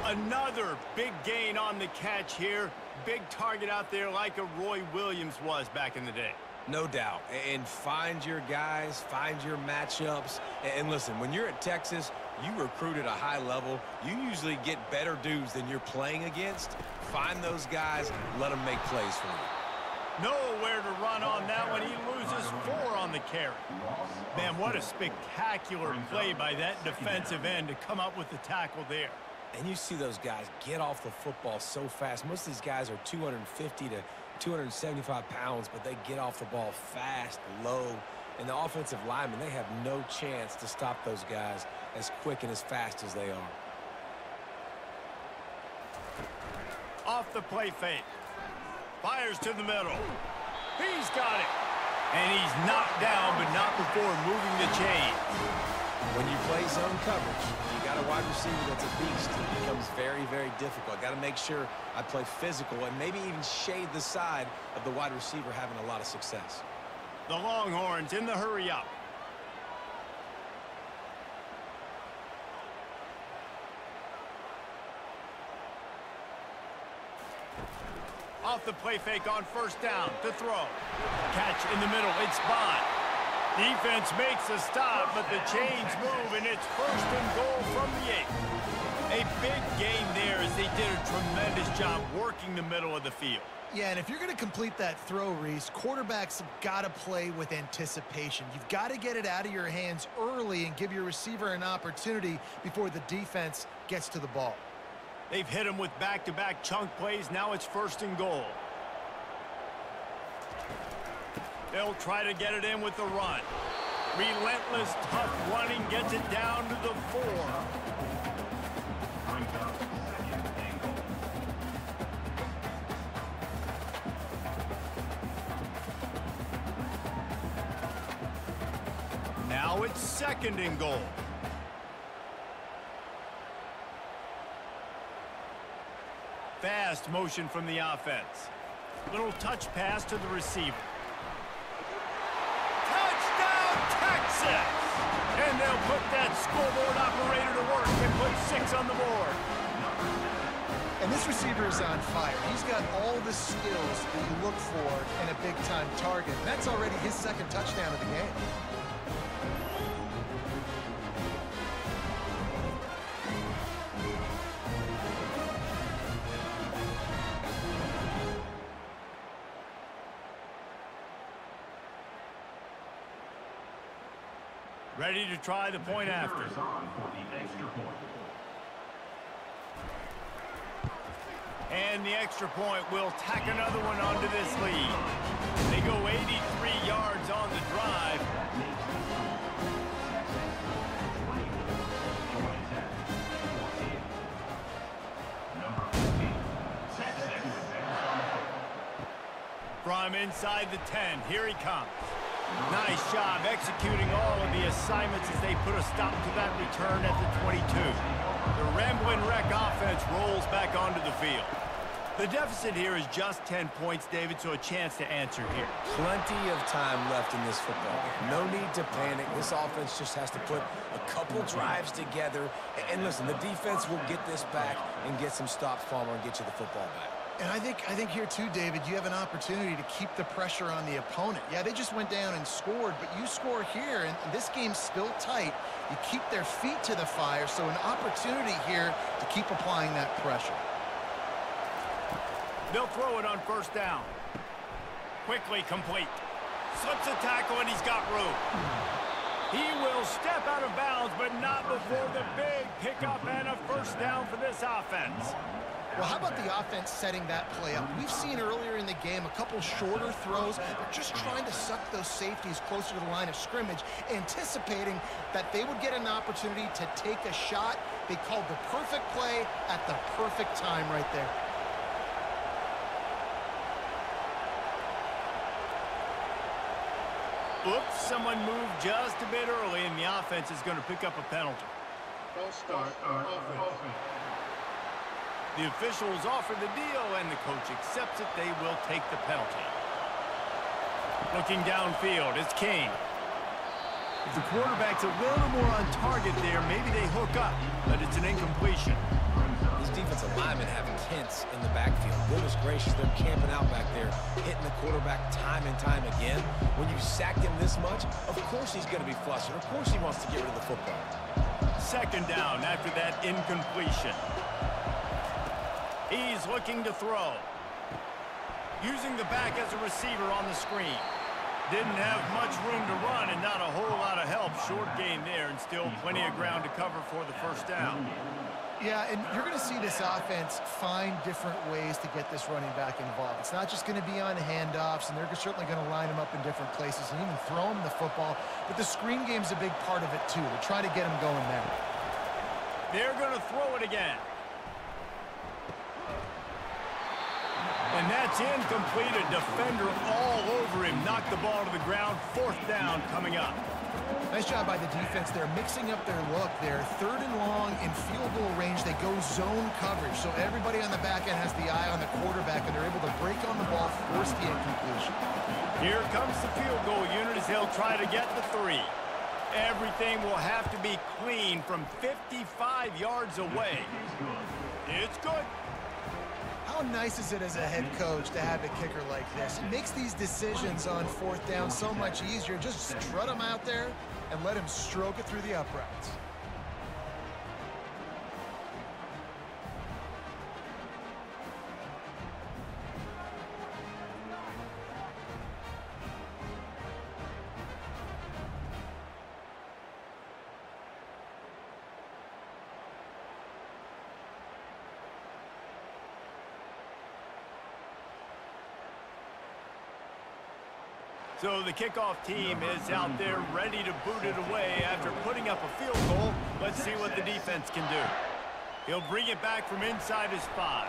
Another big gain on the catch here. Big target out there like a Roy Williams was back in the day.
No doubt. And find your guys, find your matchups. And listen, when you're at Texas, you recruit at a high level. You usually get better dudes than you're playing against. Find those guys, let them make plays for you.
Nowhere to run on that one. He loses 4 on the carry. Man, what a spectacular play by that defensive end to come up with the tackle there.
And you see those guys get off the football so fast. Most of these guys are 250 to 275 pounds, but they get off the ball fast, low. And the offensive linemen, they have no chance to stop those guys as quick and as fast as they are.
Off the play fake. Fires to the middle. He's got it. And he's knocked down, but not before moving the chain.
When you play zone coverage, you got a wide receiver that's a beast. It becomes very, very difficult. Got to make sure I play physical and maybe even shade the side of the wide receiver having a lot of success.
The Longhorns in the hurry up. Off the play fake on first down to throw. Catch in the middle. It's Bond. Defense makes a stop, but the chains move, and it's 1st and goal from the 8. A big gain there as they did a tremendous job working the middle of the field.
Yeah, and if you're going to complete that throw, Reese, quarterbacks have got to play with anticipation. You've got to get it out of your hands early and give your receiver an opportunity before the defense gets to the ball.
They've hit him with back-to-back chunk plays. Now it's 1st and goal. They'll try to get it in with the run. Relentless, tough running gets it down to the 4. Now it's 2nd and goal. Fast motion from the offense. Little touch pass to the receiver. Touchdown, Texas! And they'll put that scoreboard operator to work and put 6 on the board.
And this receiver is on fire. He's got all the skills that you look for in a big-time target. And that's already his 2nd touchdown of the game.
Ready to try the point after. And the extra point will tack another one onto this lead. They go 83 yards on the drive. From inside the 10, here he comes. Nice job executing all of the assignments as they put a stop to that return at the 22. The Ramblin' Wreck offense rolls back onto the field. The deficit here is just 10 points, David, so a chance to answer here.
Plenty of time left in this football game. No need to panic. This offense just has to put a couple drives together. And listen, the defense will get this back and get some stops, Palmer, and get you the football back.
And I think here too, David, you have an opportunity to keep the pressure on the opponent. Yeah, they just went down and scored, but you score here, and this game's still tight. You keep their feet to the fire, so an opportunity here to keep applying that pressure.
They'll throw it on first down. Quickly complete. Slips a tackle, and he's got room. He will step out of bounds, but not before the big pickup and a first down for this offense.
Well, how about the offense setting that play up? We've seen earlier in the game a couple shorter throws. They're just trying to suck those safeties closer to the line of scrimmage, anticipating that they would get an opportunity to take a shot. They called the perfect play at the perfect time right there.
Oops, someone moved just a bit early, and the offense is going to pick up a penalty.
Don't start offense.
The officials offer the deal, and the coach accepts it. They will take the penalty. Looking downfield, it's King. If the quarterback's a little more on target there, maybe they hook up, but it's an incompletion.
These defensive linemen have tents in the backfield. Goodness gracious, they're camping out back there, hitting the quarterback time and time again. When you sack him this much, of course he's going to be flustered. Of course he wants to get rid of the football.
Second down after that incompletion. He's looking to throw. Using the back as a receiver on the screen. Didn't have much room to run and not a whole lot of help. Short gain there and still plenty of ground to cover for the first down.
Yeah, and you're going to see this offense find different ways to get this running back involved. It's not just going to be on handoffs, and they're certainly going to line him up in different places and even throw him the football. But the screen game's a big part of it, too. They're trying to get him going there.
They're going to throw it again. And that's incomplete. A defender all over him. Knocked the ball to the ground. Fourth down coming up.
Nice job by the defense there, mixing up their look there. Third and long in field goal range. They go zone coverage. So everybody on the back end has the eye on the quarterback, and they're able to break on the ball, force the incompletion.
Here comes the field goal unit as they'll try to get the 3. Everything will have to be clean from 55 yards away. It's good.
How nice is it as a head coach to have a kicker like this? It makes these decisions on fourth down so much easier. Just strut him out there and let him stroke it through the uprights.
So the kickoff team is out there ready to boot it away after putting up a field goal. Let's see what the defense can do. He'll bring it back from inside his 5.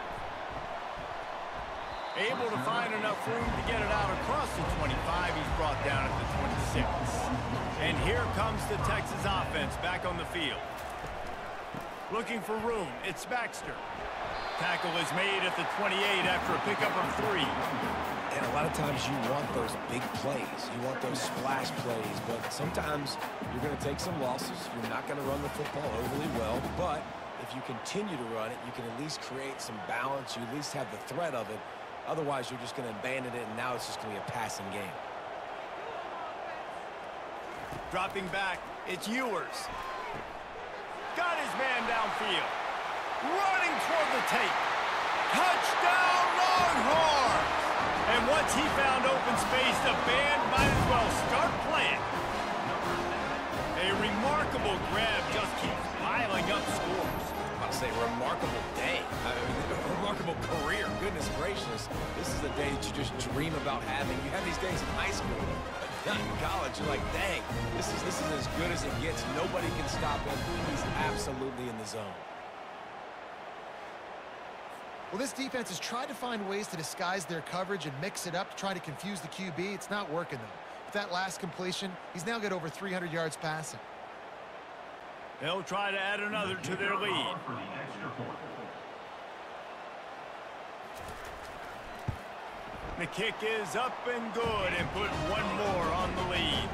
Able to find enough room to get it out across the 25. He's brought down at the 26. And here comes the Texas offense back on the field. Looking for room. It's Baxter. Tackle is made at the 28 after a pickup of 3.
And a lot of times you want those big plays. You want those splash plays. But sometimes you're going to take some losses. You're not going to run the football overly well. But if you continue to run it, you can at least create some balance. You at least have the threat of it. Otherwise, you're just going to abandon it, and now it's just going to be a passing game.
Dropping back, it's Ewers. Got his man downfield. Running toward the tape. Touchdown, Longhorns! And once he found open space, the band might as well start playing. A remarkable grab just keeps piling up scores.
I was about to say, remarkable day. I mean, a remarkable career. Goodness gracious. This is the day that you just dream about having. You have these days in high school, but not in college. You're like, dang, this is as good as it gets. Nobody can stop him. He's absolutely in the zone.
Well, this defense has tried to find ways to disguise their coverage and mix it up to try to confuse the QB. It's not working, though. With that last completion, he's now got over 300 yards passing.
They'll try to add another to their lead. The kick is up and good and put one more on the lead.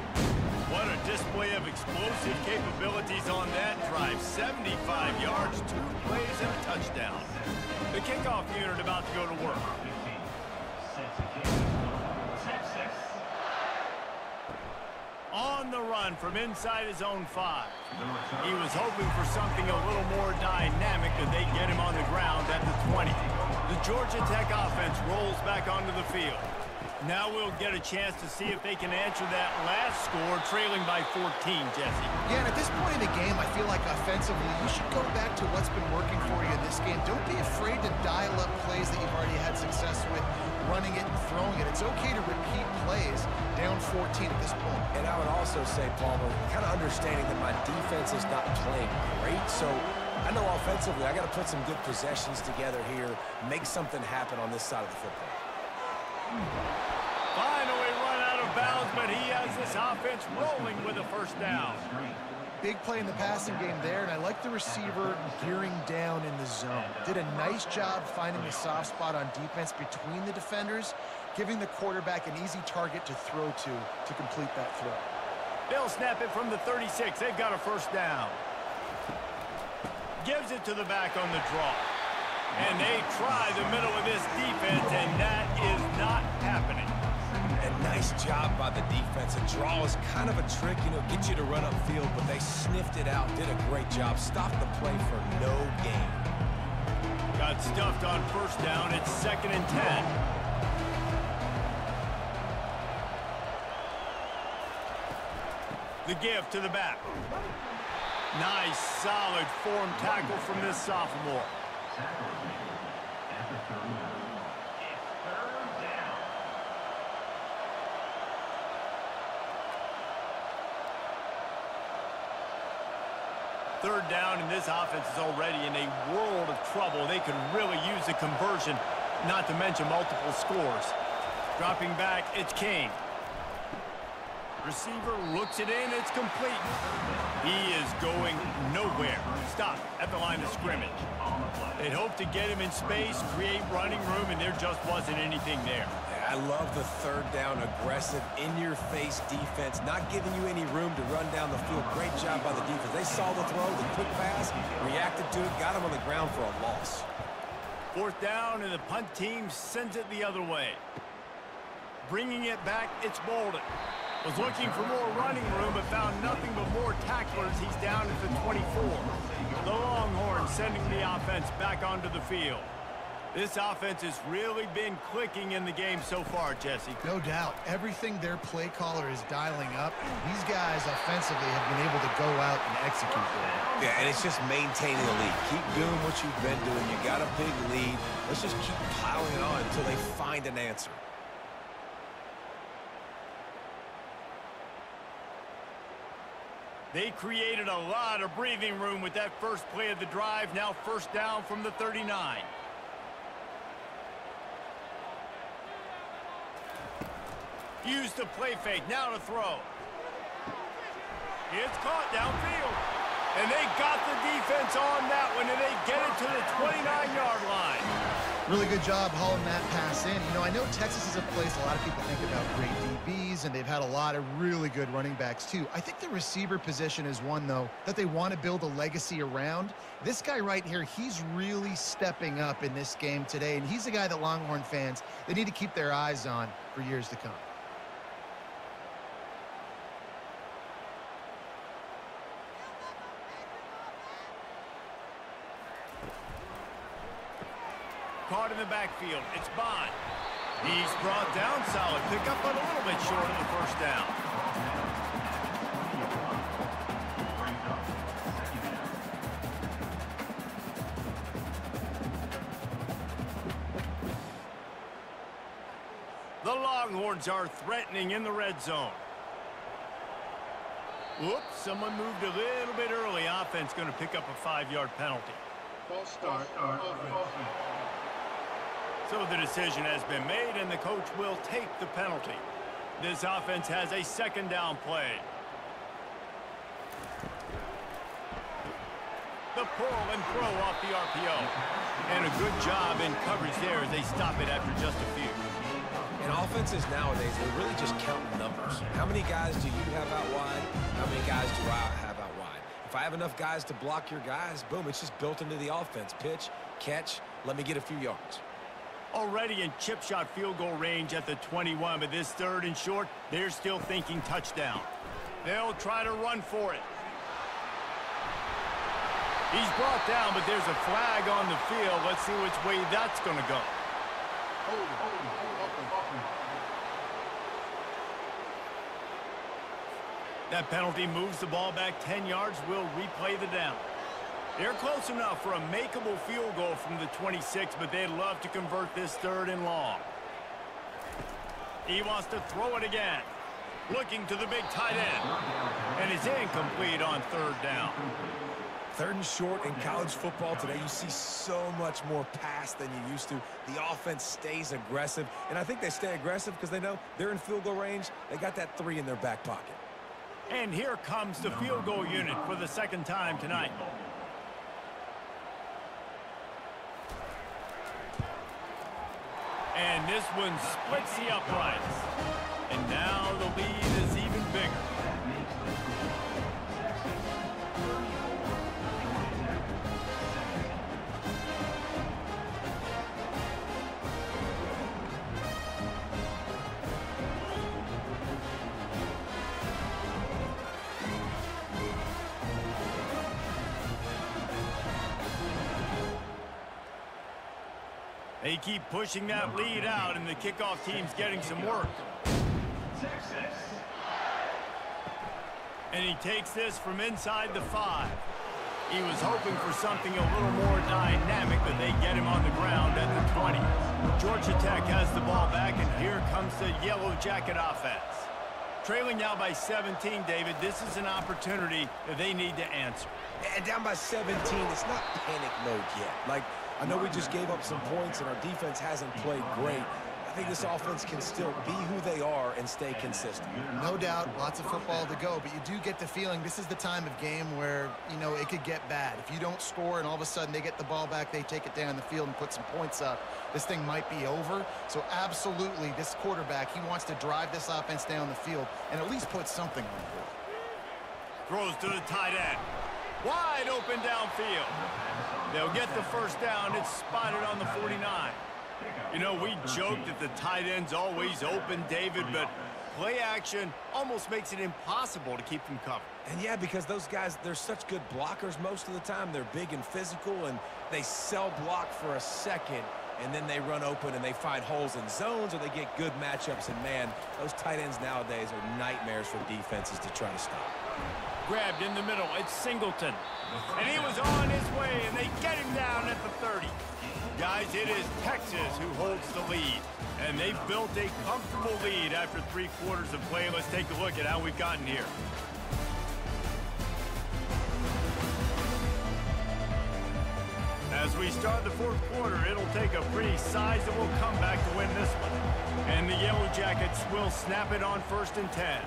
What a display of explosive capabilities on that drive. 75 yards, 2 plays, and a touchdown. The kickoff unit about to go to work. On the run from inside his own 5. He was hoping for something a little more dynamic, but they get him on the ground at the 20. The Georgia Tech offense rolls back onto the field. Now we'll get a chance to see if they can answer that last score, trailing by 14, Jesse.
Yeah, and at this point in the game, I feel like offensively, you should go back to what's been working for you in this game. Don't be afraid to dial up plays that you've already had success with, running it and throwing it. It's okay to repeat plays down 14 at this point.
And I would also say, Palmer, kind of understanding that my defense is not playing great, so I know offensively I got to put some good possessions together here, make something happen on this side of the football.
Finally run out of bounds, but he has this offense rolling with a first down.
Big play in the passing game there, and I like the receiver gearing down in the zone. Did a nice job finding the soft spot on defense between the defenders, giving the quarterback an easy target to throw to complete that throw.
They'll snap it from the 36. They've got a first down. Gives it to the back on the draw. And they try the middle of this defense, and that is not happening.
And nice job by the defense. A draw is kind of a trick, get you to run upfield, but they sniffed it out, did a great job. Stopped the play for no gain.
Got stuffed on first down. It's 2nd and 10. The give to the back. Nice, solid form tackle from this sophomore. Third down, and this offense is already in a world of trouble. They could really use a conversion, not to mention multiple scores. Dropping back, it's King. Receiver looks it in, it's complete. He is going nowhere. Stop at the line of scrimmage. They'd hope to get him in space, create running room, and there just wasn't anything there.
I love the third down, aggressive, in-your-face defense, not giving you any room to run down the field. Great job by the defense. They saw the throw, the quick pass, reacted to it, got him on the ground for a loss.
Fourth down, and the punt team sends it the other way. Bringing it back, it's Bolden. Was looking for more running room, but found nothing but more tacklers. He's down at the 24. The Longhorns sending the offense back onto the field. This offense has really been clicking in the game so far, Jesse.
No doubt. Everything their play caller is dialing up, these guys offensively have been able to go out and execute there.
Yeah, and it's just maintaining the lead. Keep doing what you've been doing. You got a big lead. Let's just keep piling it on until they find an answer.
They created a lot of breathing room with that first play of the drive. Now first down from the 39. Used the play fake. Now to throw. It's caught downfield. And they got the defense on that one, and they get it to the 29-yard line.
Really good job hauling that pass in. I know Texas is a place a lot of people think about great DBs, and they've had a lot of really good running backs too. I think the receiver position is one, though, that they want to build a legacy around. This guy right here, he's really stepping up in this game today, and he's a guy that Longhorn fans, they need to keep their eyes on for years to come.
Caught in the backfield. It's Bond. He's brought down. Solid pickup, but a little bit short of the first down. The Longhorns are threatening in the red zone. Whoops, someone moved a little bit early. Offense going to pick up a 5-yard penalty.
False start, offense.
So the decision has been made, and the coach will take the penalty. This offense has a second down play. The pull and throw off the RPO. And a good job in coverage there as they stop it after just a few.
In offenses nowadays, they're really just counting numbers. How many guys do you have out wide? How many guys do I have out wide? If I have enough guys to block your guys, boom, it's just built into the offense. Pitch, catch, let me get a few yards.
Already in chip shot field goal range at the 21, but this third and short, they're still thinking touchdown. They'll try to run for it. He's brought down, but there's a flag on the field. Let's see which way that's going to go. That penalty moves the ball back 10 yards. We'll replay the down. They're close enough for a makeable field goal from the 26, but they'd love to convert this third and long. He wants to throw it again. Looking to the big tight end. And is incomplete on third down.
Third and short in college football today, you see so much more pass than you used to. The offense stays aggressive, and I think they stay aggressive because they know they're in field goal range. They got that 3 in their back pocket.
And here comes the field goal unit for the second time tonight. And this one splits the uprights. And now the lead is even bigger. They keep pushing that lead out, and the kickoff team's getting some work. And he takes this from inside the 5. He was hoping for something a little more dynamic, but they get him on the ground at the 20. Georgia Tech has the ball back, and here comes the Yellow Jacket offense. Trailing now by 17, David, this is an opportunity that they need to answer.
And down by 17, it's not panic mode yet. Like, I know we just gave up some points, and our defense hasn't played great. I think this offense can still be who they are and stay consistent.
No doubt, lots of football to go, but you do get the feeling this is the time of game where, you know, it could get bad. If you don't score and all of a sudden they get the ball back, they take it down the field and put some points up, this thing might be over. So absolutely, this quarterback, he wants to drive this offense down the field and at least put something on the board.
Throws to the tight end. Wide open downfield. They'll get the first down. It's spotted on the 49. You know, we joke that the tight end's always open, David, but play action almost makes it impossible to keep them covered.
And yeah, because those guys, they're such good blockers most of the time. They're big and physical, and they sell block for a second, and then they run open and they find holes in zones, or they get good matchups. And man, those tight ends nowadays are nightmares for defenses to try to stop.
Grabbed in the middle, it's Singleton. And he was on his way, and they get him down at the 30. Guys, it is Texas who holds the lead. And they've built a comfortable lead after 3 quarters of play. Let's take a look at how we've gotten here. As we start the 4th quarter, it'll take a pretty sizable comeback to win this one. And the Yellow Jackets will snap it on 1st and 10.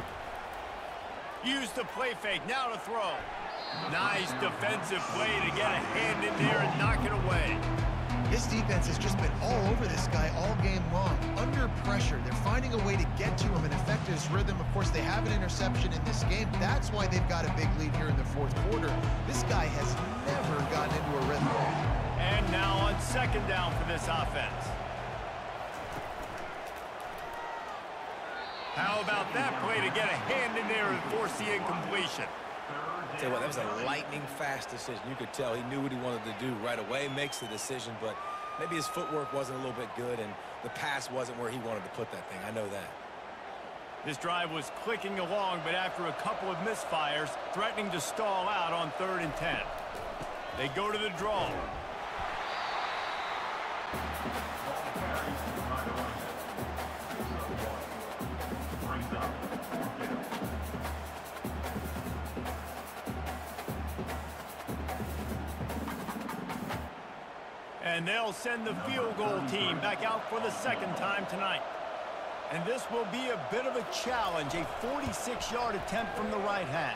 Use the play fake, now to throw. Nice defensive play to get a hand in there and knock it away.
This defense has just been all over this guy all game long. Under pressure, they're finding a way to get to him and affect his rhythm. Of course, they have an interception in this game. That's why they've got a big lead here in the 4th quarter. This guy has never gotten into a rhythm.
And now on 2nd down for this offense. How about that play to get a hand in there and force the incompletion?
Tell you what, that was a lightning-fast decision. You could tell he knew what he wanted to do right away, makes the decision, but maybe his footwork wasn't a little bit good, and the pass wasn't where he wanted to put that thing. I know that.
This drive was clicking along, but after a couple of misfires, threatening to stall out on 3rd and 10. They go to the draw. And they'll send the field goal team back out for the 2nd time tonight. And this will be a bit of a challenge, a 46-yard attempt from the right hash.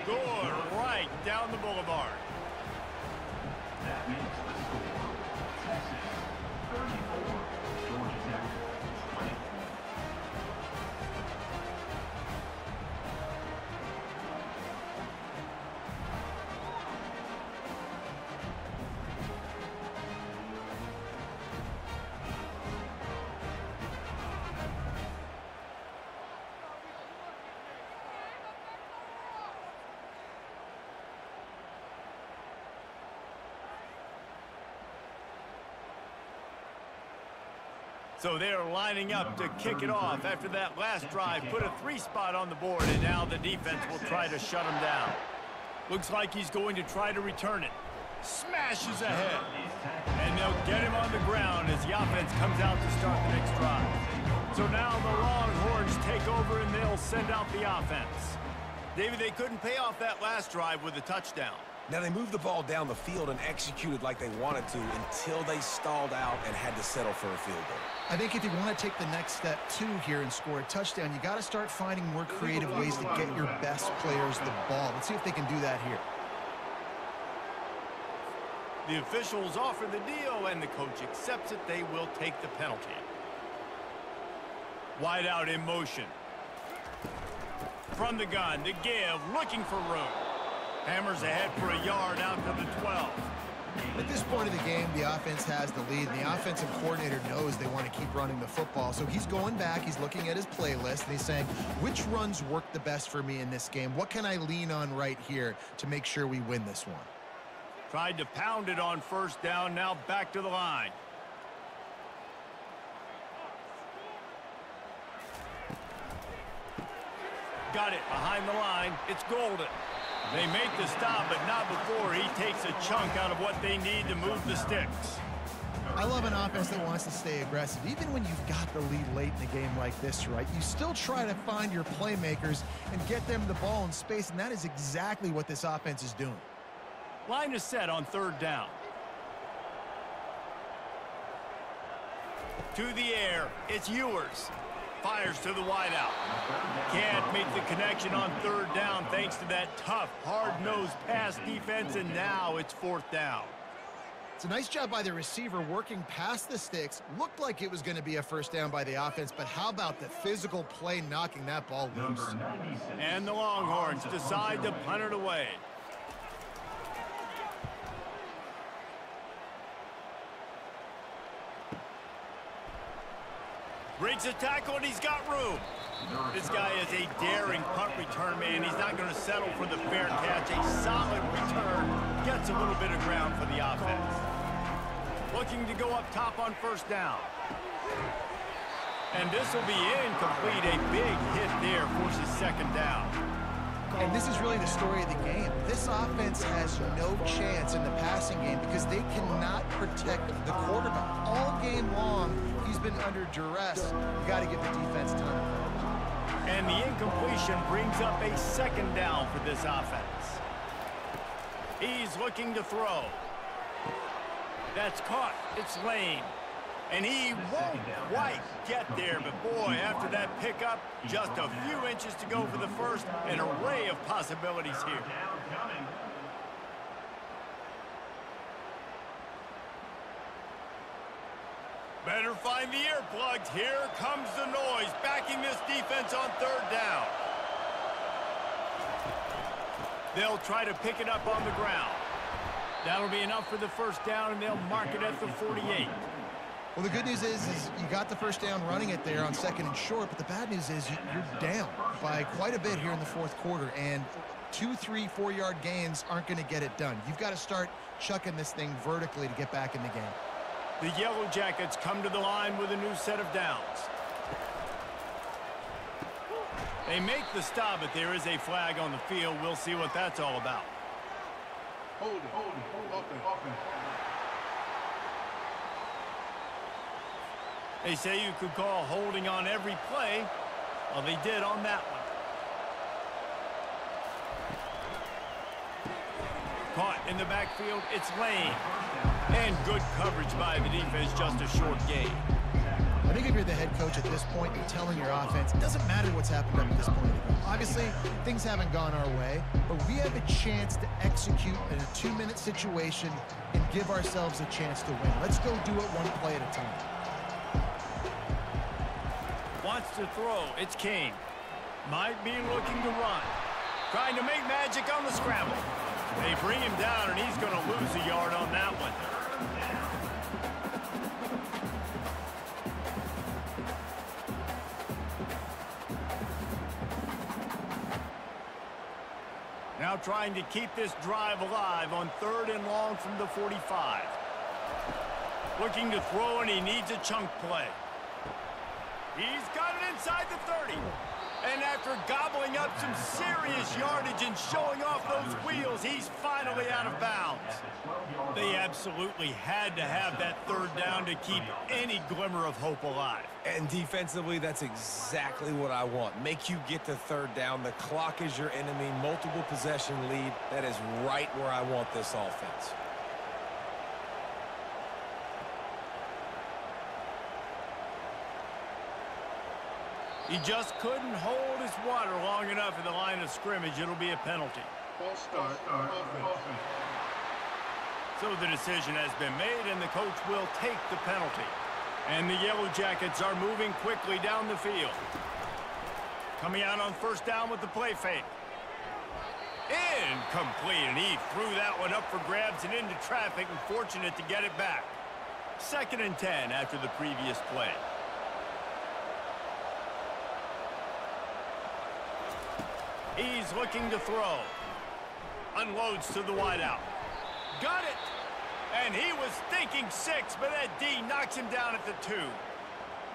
Good, right down the boulevard.
That makes the score Texas 34, Georgia Tech 20.
So they're lining up to kick it off after that last drive. Put a 3-spot on the board, and now the defense will try to shut him down. Looks like he's going to try to return it. Smashes ahead. And they'll get him on the ground as the offense comes out to start the next drive. So now the Longhorns take over, and they'll send out the offense. David, they couldn't pay off that last drive with a touchdown.
Now, they moved the ball down the field and executed like they wanted to until they stalled out and had to settle for a field goal.
I think if you want to take the next step, too, here and score a touchdown, you got to start finding more creative ways to get your best players the ball. Let's see if they can do that here.
The officials offer the deal, and the coach accepts it. They will take the penalty. Wide out in motion. From the gun, to give, looking for room. Hammers ahead for a yard out to the 12.
At this point of the game, the offense has the lead, and the offensive coordinator knows they want to keep running the football. So he's going back, he's looking at his playlist, and he's saying, which runs work the best for me in this game? What can I lean on right here to make sure we win this one?
Tried to pound it on 1st down, now back to the line. Got it behind the line. It's golden. They make the stop, but not before he takes a chunk out of what they need to move the sticks.
I love an offense that wants to stay aggressive. Even when you've got the lead late in a game like this, right, you still try to find your playmakers and get them the ball in space, and that is exactly what this offense is doing.
Line is set on third down. To the air, it's Ewers. Fires to the wideout. Can't make the connection on third down thanks to that tough, hard-nosed pass defense, and now it's fourth down.
It's a nice job by the receiver working past the sticks. Looked like it was going to be a first down by the offense, but how about the physical play knocking that ball loose?
And the Longhorns decide to punt it away. Breaks a tackle, and he's got room. This guy is a daring punt return man. He's not going to settle for the fair catch. A solid return gets a little bit of ground for the offense. Looking to go up top on first down. And this will be incomplete. A big hit there forces second down.
And this is really the story of the game. This offense has no chance in the passing game because they cannot protect the quarterback. All game long, he's been under duress. You got to give the defense time.
And the incompletion brings up a second down for this offense. He's looking to throw. That's caught. It's Lane. And he won't quite get there, but boy, after that pickup, just a few inches to go for the first. An array of possibilities here. Better find the earplugs. Here comes the noise, backing this defense on third down. They'll try to pick it up on the ground. That'll be enough for the first down, and they'll mark it at the 48.
Well, the good news is you got the first down running it there on second and short, but the bad news is you're down by quite a bit here in the fourth quarter, and 2, 3, 4-yard gains aren't going to get it done. You've got to start chucking this thing vertically to get back in the game.
The Yellow Jackets come to the line with a new set of downs. They make the stop, but there is a flag on the field. We'll see what that's all about.
Hold it. Offense.
They say you could call holding on every play. Well, they did on that one. Caught in the backfield, it's Lane. And good coverage by the defense, just a short gain.
I think if you're the head coach at this point, you're telling your offense, it doesn't matter what's happened up to this point. Obviously, things haven't gone our way, but we have a chance to execute in a 2-minute situation and give ourselves a chance to win. Let's go do it one play at a time.
Wants to throw, it's Kane. Might be looking to run. Trying to make magic on the scramble. They bring him down, and he's going to lose a yard on that one. Now trying to keep this drive alive on third and long from the 45. Looking to throw, and he needs a chunk play. He's got it inside the 30. And after gobbling up some serious yardage and showing off those wheels, he's finally out of bounds. They absolutely had to have that third down to keep any glimmer of hope alive.
And defensively, that's exactly what I want. Make you get to third down. The clock is your enemy. Multiple possession lead. That is right where I want this offense.
He just couldn't hold his water long enough in the line of scrimmage. It'll be a penalty.
False start. Offense.
So the decision has been made, and the coach will take the penalty. And the Yellow Jackets are moving quickly down the field. Coming out on first down with the play fake. Incomplete, and he threw that one up for grabs and into traffic, and fortunate to get it back. 2nd and 10 after the previous play. He's looking to throw. Unloads to the wideout. Got it! And he was thinking 6, but that D knocks him down at the 2.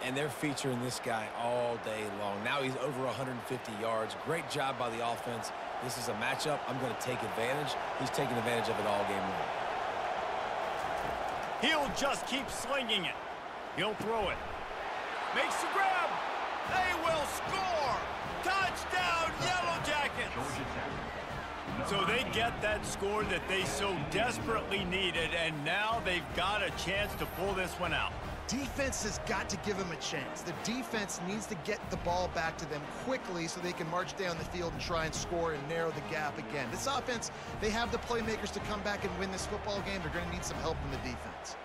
And they're featuring this guy all day long. Now he's over 150 yards. Great job by the offense. This is a matchup I'm going to take advantage. He's taking advantage of it all game long.
He'll just keep slinging it. He'll throw it. Makes the grab. They will score. Touchdown, Yellow Jackets. So they get that score that they so desperately needed, and now they've got a chance to pull this one out.
Defense has got to give them a chance. The defense needs to get the ball back to them quickly so they can march down the field and try and score and narrow the gap again. This offense, they have the playmakers to come back and win this football game. They're going to need some help from the defense.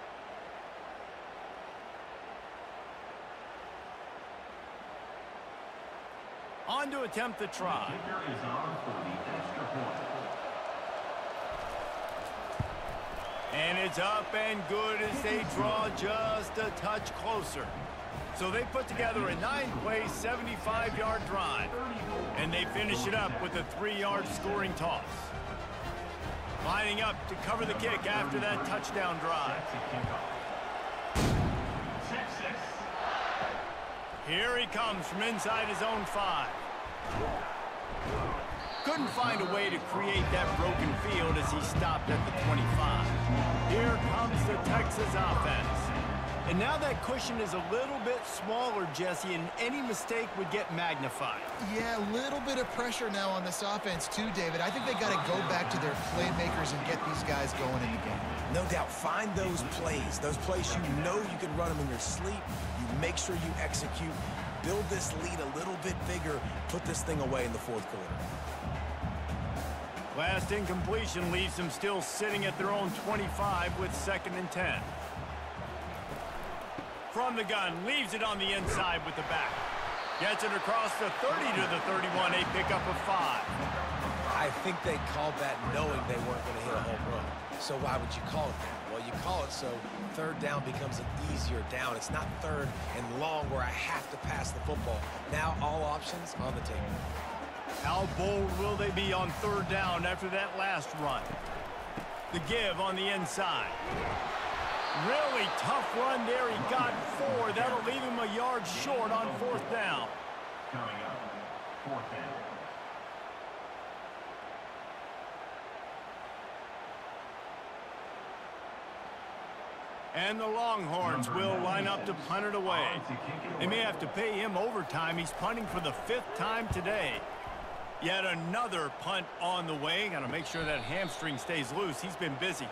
On to attempt the try.
Kicker is on for the extra point.
And it's up and good as they draw just a touch closer. So they put together a 9-play, 75-yard drive. And they finish it up with a 3-yard scoring toss. Lining up to cover the kick after that touchdown drive. Here he comes from inside his own 5. Couldn't find a way to create that broken field as he stopped at the 25. Here comes the Texas offense. And now that cushion is a little bit smaller, Jesse, and any mistake would get magnified.
Yeah, a little bit of pressure now on this offense too, David. I think they got to go back to their playmakers and get these guys going in the game.
No doubt, find those plays you know you can run them in your sleep. You make sure you execute, build this lead a little bit bigger, put this thing away in the fourth quarter.
Last incompletion leaves them still sitting at their own 25 with 2nd and 10. From the gun, leaves it on the inside with the back. Gets it across the 30 to the 31, a pickup of 5.
I think they called that knowing they weren't going to hit a home run. So why would you call it that? Well, you call it so 3rd down becomes an easier down. It's not 3rd and long where I have to pass the football. Now all options on the table.
How bold will they be on 3rd down after that last run? The give on the inside. Really tough run there. He got 4. That'll leave him a yard short on 4th down.
Coming up, 4th down.
And the Longhorns will line up to punt it away. They may have to pay him overtime. He's punting for the 5th time today. Yet another punt on the way. Got to make sure that hamstring stays loose. He's been busy.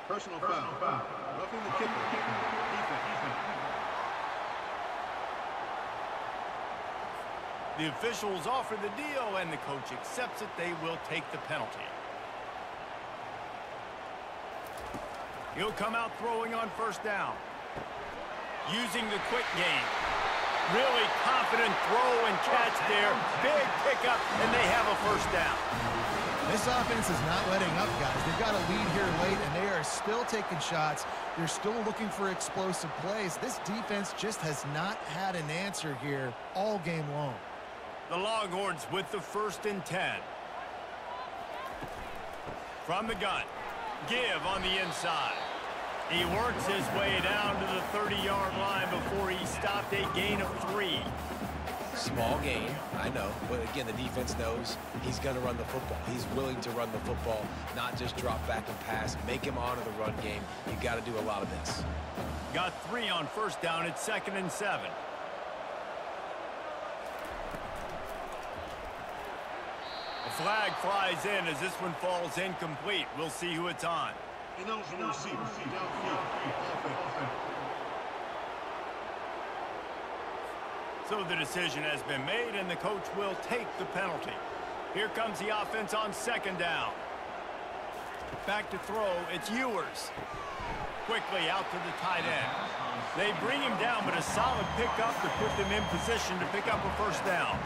Personal foul. Roughing the kicker. Defense.
The officials offer the deal, and the coach accepts it. They will take the penalty. He'll come out throwing on 1st down. Using the quick game. Really confident throw and catch there. Big pickup, and they have a 1st down.
This offense is not letting up, guys. They've got a lead here late, and they are still taking shots. They're still looking for explosive plays. This defense just has not had an answer here all game long.
The Longhorns with the 1st and 10. From the gun. Give on the inside. He works his way down to the 30-yard line before he stopped a gain of 3.
Small gain, I know. But again, the defense knows he's going to run the football. He's willing to run the football, not just drop back and pass. Make him honor the run game. You got to do a lot of this.
Got 3 on 1st down at 2nd and 7. A flag flies in as this one falls incomplete. We'll see who it's on.
Ineligible receiver. Downfield.
So the decision has been made, and the coach will take the penalty. Here comes the offense on 2nd down. Back to throw. It's Ewers. Quickly out to the tight end. They bring him down, but a solid pickup to put them in position to pick up a 1st down.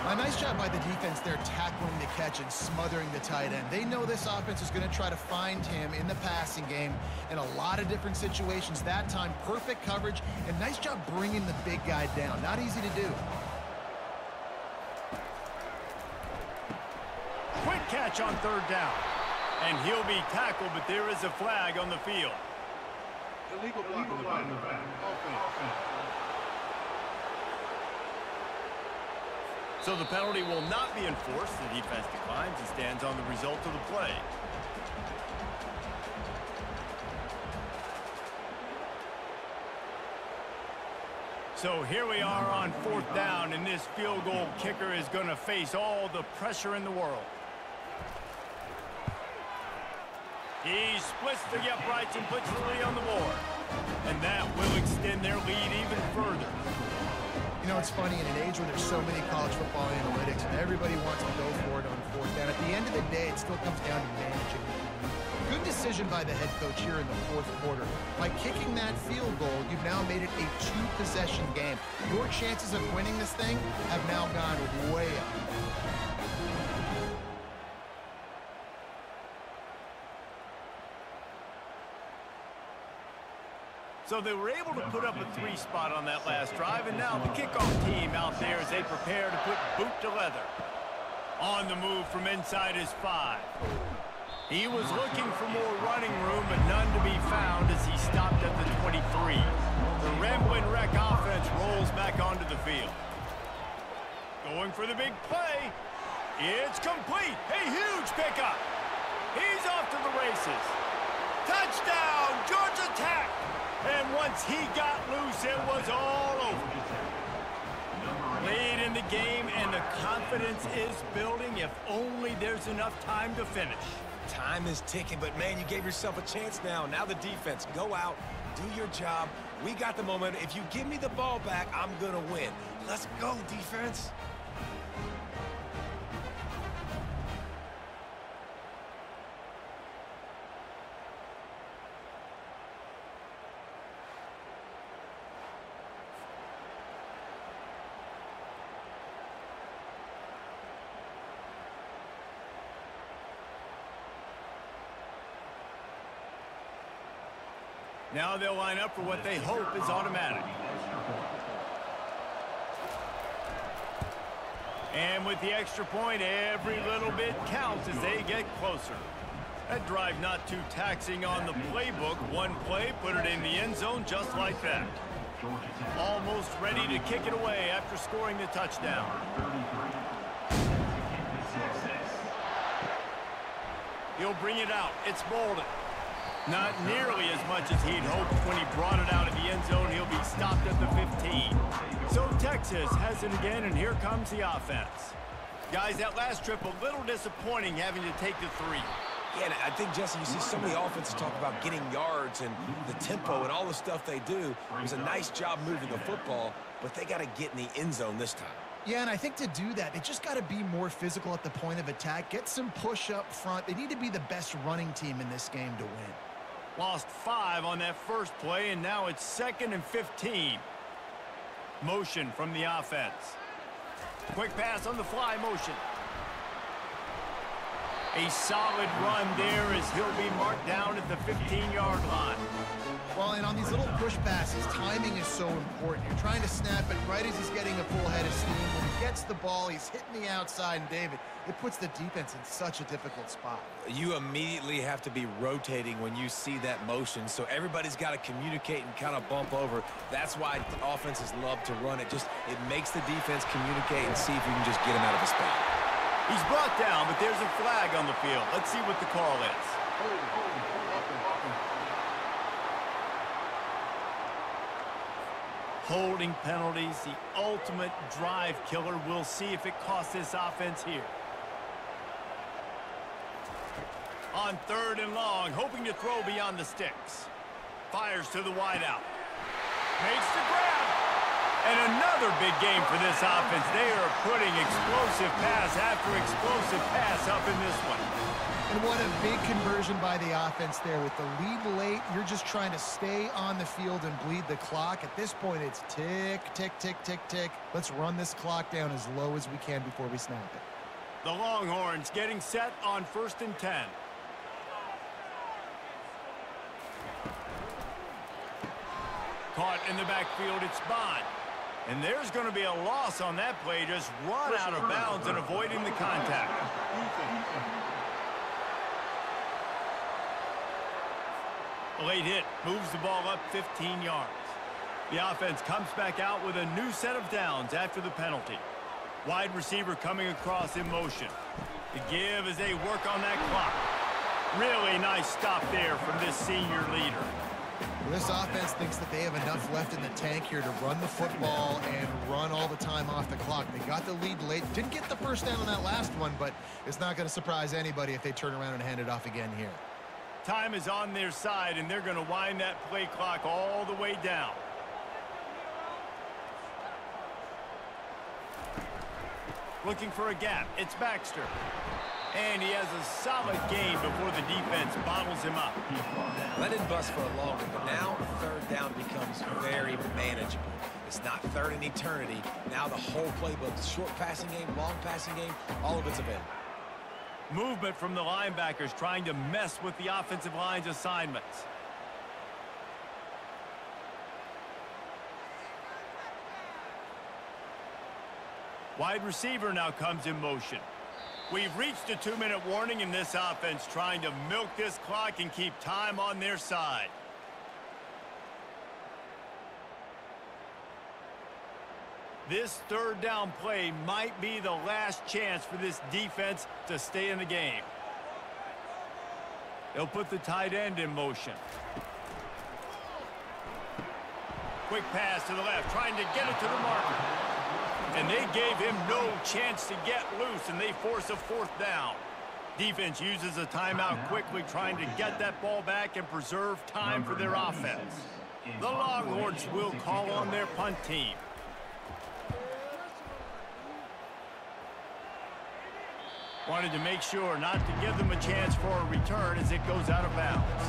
A nice job by the defense there, tackling the catch and smothering the tight end. They know this offense is going to try to find him in the passing game in a lot of different situations. That time, perfect coverage, and nice job bringing the big guy down. Not easy to do.
Quick catch on 3rd down. And he'll be tackled, but there is a flag on the field.
Illegal block in the back. Offense.
So the penalty will not be enforced. The defense declines and stands on the result of the play. So here we are on 4th down, and this field goal kicker is going to face all the pressure in the world. He splits the uprights and puts the lead on the board. And that will extend their lead even further.
You know, it's funny, in an age where there's so many college football analytics and everybody wants to go for it on 4th down, at the end of the day, it still comes down to managing. Good decision by the head coach here in the 4th quarter. By kicking that field goal, you've now made it a 2-possession game. Your chances of winning this thing have now gone way up.
So they were able to put up a 3 spot on that last drive, and now the kickoff team out there as they prepare to put boot to leather. On the move from inside his 5. He was looking for more running room, but none to be found as he stopped at the 23. The Rambling Wreck offense rolls back onto the field. Going for the big play. It's complete. A huge pickup. He's off to the races. Touchdown, Georgia Tech. And once he got loose, it was all over. Late in the game, and the confidence is building if only there's enough time to finish.
Time is ticking, but, man, you gave yourself a chance now. Now the defense, go out, do your job. We got the momentum. If you give me the ball back, I'm going to win. Let's go, defense.
Now they'll line up for what they hope is automatic. And with the extra point, every little bit counts as they get closer. That drive not too taxing on the playbook. One play, put it in the end zone just like that. Almost ready to kick it away after scoring the touchdown. He'll bring it out. It's Bolden. Not nearly as much as he'd hoped when he brought it out of the end zone. He'll be stopped at the 15. So Texas has it again, and here comes the offense. Guys, that last trip, a little disappointing having to take the 3.
Yeah, and I think, Jesse, you see so many offenses talk about getting yards and the tempo and all the stuff they do. It was a nice job moving the football, but they got to get in the end zone this time.
Yeah, and I think to do that, they just got to be more physical at the point of attack, get some push up front. They need to be the best running team in this game to win.
Lost 5 on that first play, and now it's 2nd and 15. Motion from the offense. Quick pass on the fly motion. A solid run there as he'll be marked down at the 15-yard line.
Well, and on these little push passes, timing is so important. You're trying to snap it right as he's getting a full head of steam. When he gets the ball, he's hitting the outside, and David, it puts the defense in such a difficult spot.
You immediately have to be rotating when you see that motion, so everybody's got to communicate and kind of bump over. That's why offenses love to run it. It makes the defense communicate and see if you can just get him out of a spot.
He's brought down, but there's a flag on the field. Let's see what the call is. Holding penalties, the ultimate drive killer. We'll see if it costs this offense here. On 3rd and long, hoping to throw beyond the sticks. Fires to the wideout. Makes the grab. And another big game for this offense. They are putting explosive pass after explosive pass up in this one.
And what a big conversion by the offense there. With the lead late, you're just trying to stay on the field and bleed the clock. At this point, it's tick, tick, tick, tick, tick. Let's run this clock down as low as we can before we snap it.
The Longhorns getting set on 1st and 10. Caught in the backfield, it's Bond. And there's going to be a loss on that play. Just run out of bounds and avoiding the contact. A late hit moves the ball up 15 yards. The offense comes back out with a new set of downs after the penalty. Wide receiver coming across in motion. The give as they work on that clock. Really nice stop there from this senior leader.
Well, this offense thinks that they have enough left in the tank here to run the football and run all the time off the clock. They got the lead late. Didn't get the first down on that last one, but it's not going to surprise anybody if they turn around and hand it off again here.
Time is on their side, and they're going to wind that play clock all the way down. Looking for a gap. It's Baxter. And he has a solid game before the defense bottles him up.
Let it bust for a long one, but now third down becomes very manageable. It's not third in eternity. Now the whole playbook, short passing game, long passing game, all of it's available.
Movement from the linebackers trying to mess with the offensive line's assignments. Wide receiver now comes in motion. We've reached a 2-minute warning in this offense, trying to milk this clock and keep time on their side. This third down play might be the last chance for this defense to stay in the game. They'll put the tight end in motion. Quick pass to the left, trying to get it to the marker. And they gave him no chance to get loose, and they force a fourth down. Defense uses a timeout quickly, trying to get that ball back and preserve time for their offense. The Longhorns will call on their punt team. Wanted to make sure not to give them a chance for a return as it goes out of bounds.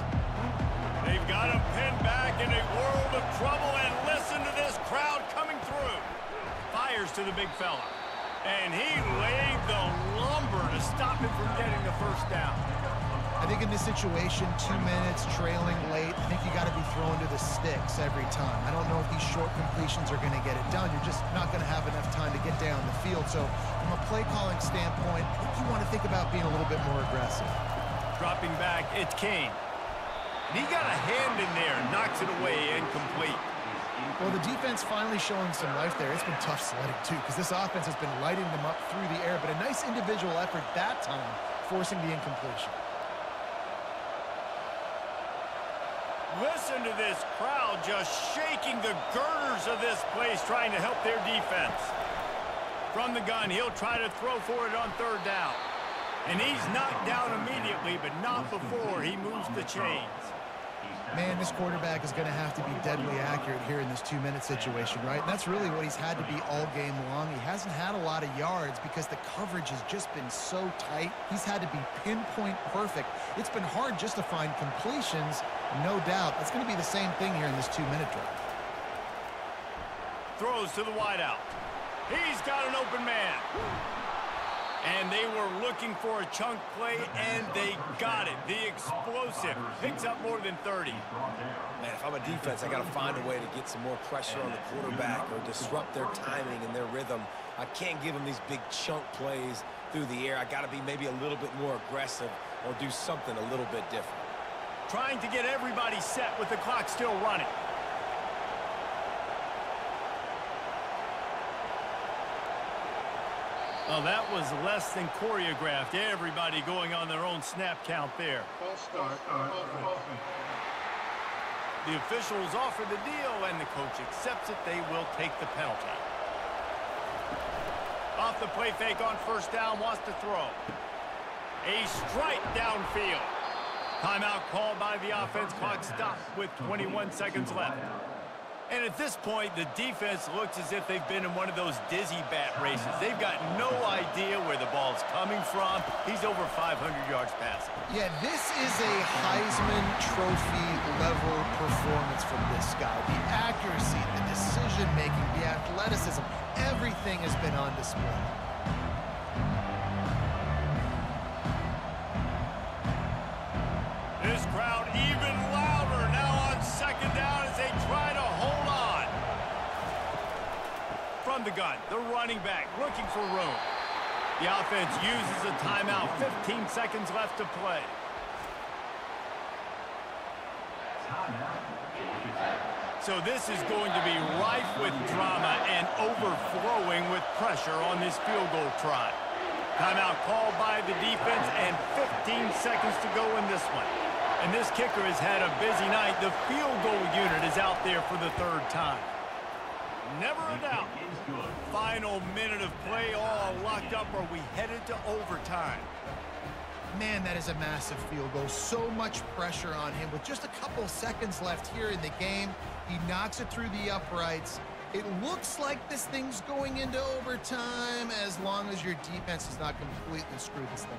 They've got him pinned back in a world of trouble, and listen to this crowd coming through. Fires to the big fella. And he laid the lumber to stop him from getting the first down.
I think in this situation, 2 minutes, trailing late, I think you got to be thrown to the sticks every time. I don't know if these short completions are going to get it done. You're just not going to have enough time to get down the field. So from a play calling standpoint, I think you want to think about being a little bit more aggressive.
Dropping back, it's Kane. And he got a hand in there, knocks it away, incomplete.
Well, the defense finally showing some life there. It's been tough sledding, too, because this offense has been lighting them up through the air, but a nice individual effort that time, forcing the incompletion.
Listen to this crowd just shaking the girders of this place, trying to help their defense. From the gun, he'll try to throw for it on third down. And he's knocked down immediately, but not before he moves the chains.
Man, this quarterback is going to have to be deadly accurate here in this 2-minute situation, right? And that's really what he's had to be all game long. He hasn't had a lot of yards because the coverage has just been so tight. He's had to be pinpoint perfect. It's been hard just to find completions, no doubt. That's going to be the same thing here in this 2-minute drive.
Throws to the wideout. He's got an open man. And they were looking for a chunk play, and they got it. The explosive picks up more than 30.
Man, if I'm a defense, I got to find a way to get some more pressure on the quarterback or disrupt their timing and their rhythm. I can't give them these big chunk plays through the air. I got to be maybe a little bit more aggressive or do something a little bit different.
Trying to get everybody set with the clock still running. Well, that was less than choreographed. Everybody going on their own snap count there.
False start.
The officials offer the deal, and the coach accepts it. They will take the penalty. Off the play fake on first down, wants to throw. A strike downfield. Timeout called by the offense. Clock stopped with 21 seconds left. And at this point, the defense looks as if they've been in one of those dizzy bat races. They've got no idea where the ball's coming from. He's over 500 yards passing.
Yeah, this is a Heisman Trophy level performance from this guy. The accuracy, the decision-making, the athleticism, everything has been on display.
This crowd even louder now on second down as they try to hold on. From the gun, the running back looking for room. The offense uses a timeout. 15 seconds left to play. So this is going to be rife with drama and overflowing with pressure on this field goal try. Timeout called by the defense and 15 seconds to go in this one. And this kicker has had a busy night. The field goal unit is out there for the third time. Never a doubt. Final minute of play, all locked up. Are we headed to overtime?
Man, that is a massive field goal. So much pressure on him. With just a couple seconds left here in the game, he knocks it through the uprights. It looks like this thing's going into overtime as long as your defense does not completely screw this thing.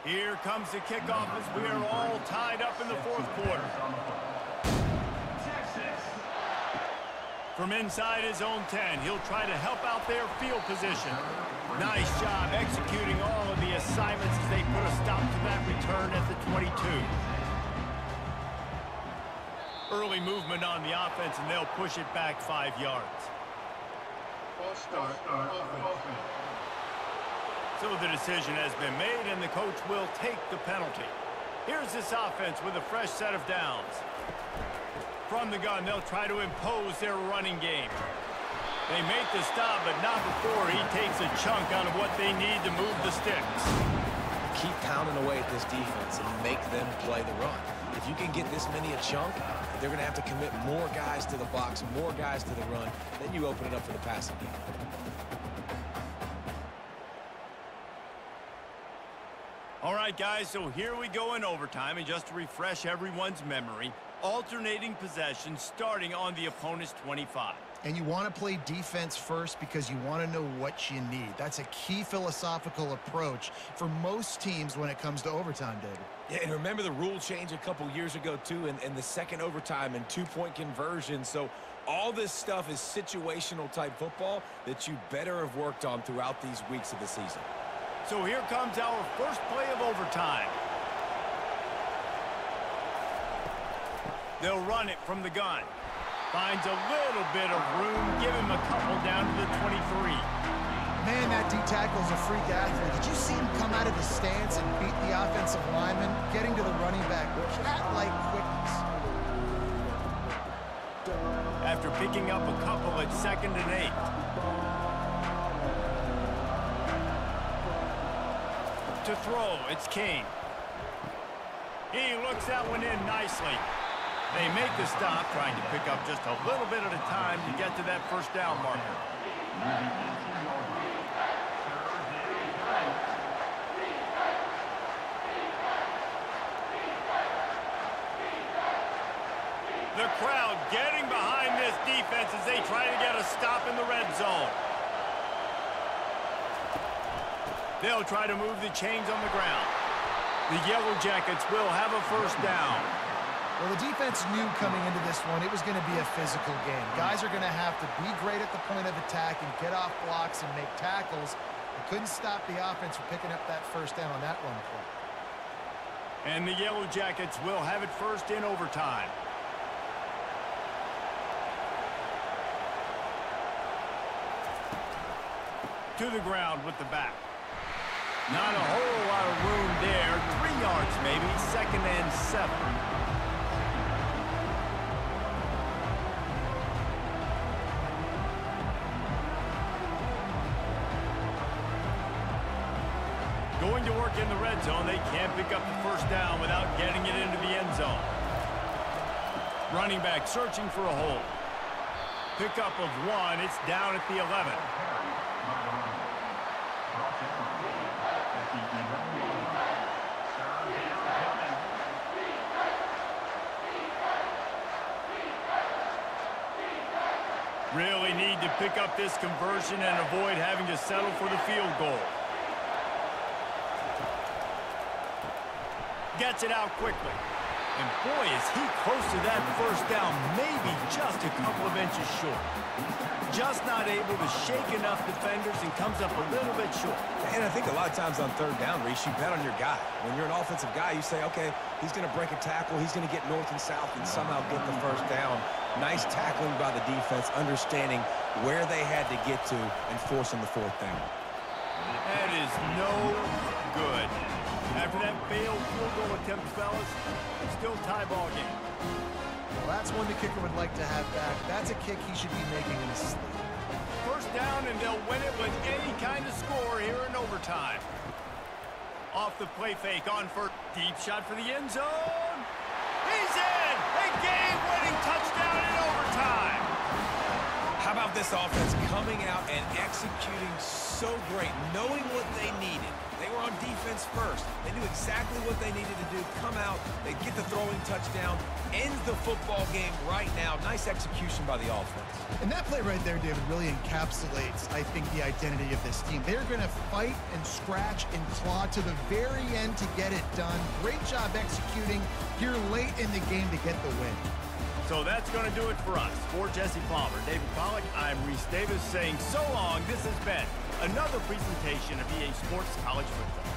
Here comes the kickoff as we are all tied up in the fourth quarter. From inside his own 10, he'll try to help out their field position. Nice job executing all of the assignments as they put a stop to that return at the 22. Early movement on the offense, and they'll push it back 5 yards.
False start. Offense.
So the decision has been made, and the coach will take the penalty. Here's this offense with a fresh set of downs. From the gun, they'll try to impose their running game. They make the stop, but not before he takes a chunk out of what they need to move the sticks.
Keep pounding away at this defense and make them play the run. If you can get this many a chunk, they're going to have to commit more guys to the box, more guys to the run. Then you open it up for the passing game.
All right, guys, so here we go in overtime, and just to refresh everyone's memory, alternating possession starting on the opponent's 25.
And you want to play defense first because you want to know what you need. That's a key philosophical approach for most teams when it comes to overtime, David.
Yeah, and remember the rule change a couple years ago, too, in the second overtime and two-point conversion. So all this stuff is situational type football that you better have worked on throughout these weeks of the season.
So here comes our first play of overtime. They'll run it from the gun. Finds a little bit of room. Give him a couple down to the 23.
Man, that D tackle's a freak athlete. Did you see him come out of the stance and beat the offensive lineman, getting to the running back with cat-like quickness?
After picking up a couple at 2nd and 8. To throw, it's King. He looks that one in nicely. They make the stop, trying to pick up just a little bit at a time to get to that first down marker. The crowd getting behind this defense as they try to get a stop in the red zone. They'll try to move the chains on the ground. The Yellow Jackets will have a first down.
Well, the defense knew coming into this one it was going to be a physical game. Guys are going to have to be great at the point of attack and get off blocks and make tackles. They couldn't stop the offense from picking up that first down on that run play.
And the Yellow Jackets will have it first in overtime. To the ground with the back. Not a whole lot of room there. 3 yards maybe. 2nd and 7. Going to work in the red zone. They can't pick up the first down without getting it into the end zone. Running back searching for a hole. Pickup of 1. It's down at the 11. Really need to pick up this conversion and avoid having to settle for the field goal. Gets it out quickly. And boy, is he close to that first down, maybe just a couple of inches short. Just not able to shake enough defenders and comes up a little bit short.
And I think a lot of times on third down, Reese, you bet on your guy. When you're an offensive guy, you say, okay, he's going to break a tackle, he's going to get north and south and somehow get the first down. Nice tackling by the defense, understanding where they had to get to and forcing the fourth down.
That is no good. After that failed field goal attempt, fellas, still tie ball game.
Well, that's one the kicker would like to have back. That's a kick he should be making in his sleep.
First down, and they'll win it with any kind of score here in overtime. Off the play fake, on for deep shot for the end zone. He's in! A game-winning touchdown in overtime.
How about this offense coming out and executing so great, knowing what they needed. They were on defense first. They knew exactly what they needed to do. Come out, they get the throwing touchdown, ends the football game right now. Nice execution by the offense.
And that play right there, David, really encapsulates, I think, the identity of this team. They're going to fight and scratch and claw to the very end to get it done. Great job executing here late in the game to get the win.
So that's going to do it for us. For Jesse Palmer, David Pollack, I'm Reese Davis saying so long. This has been another presentation of EA Sports College Football.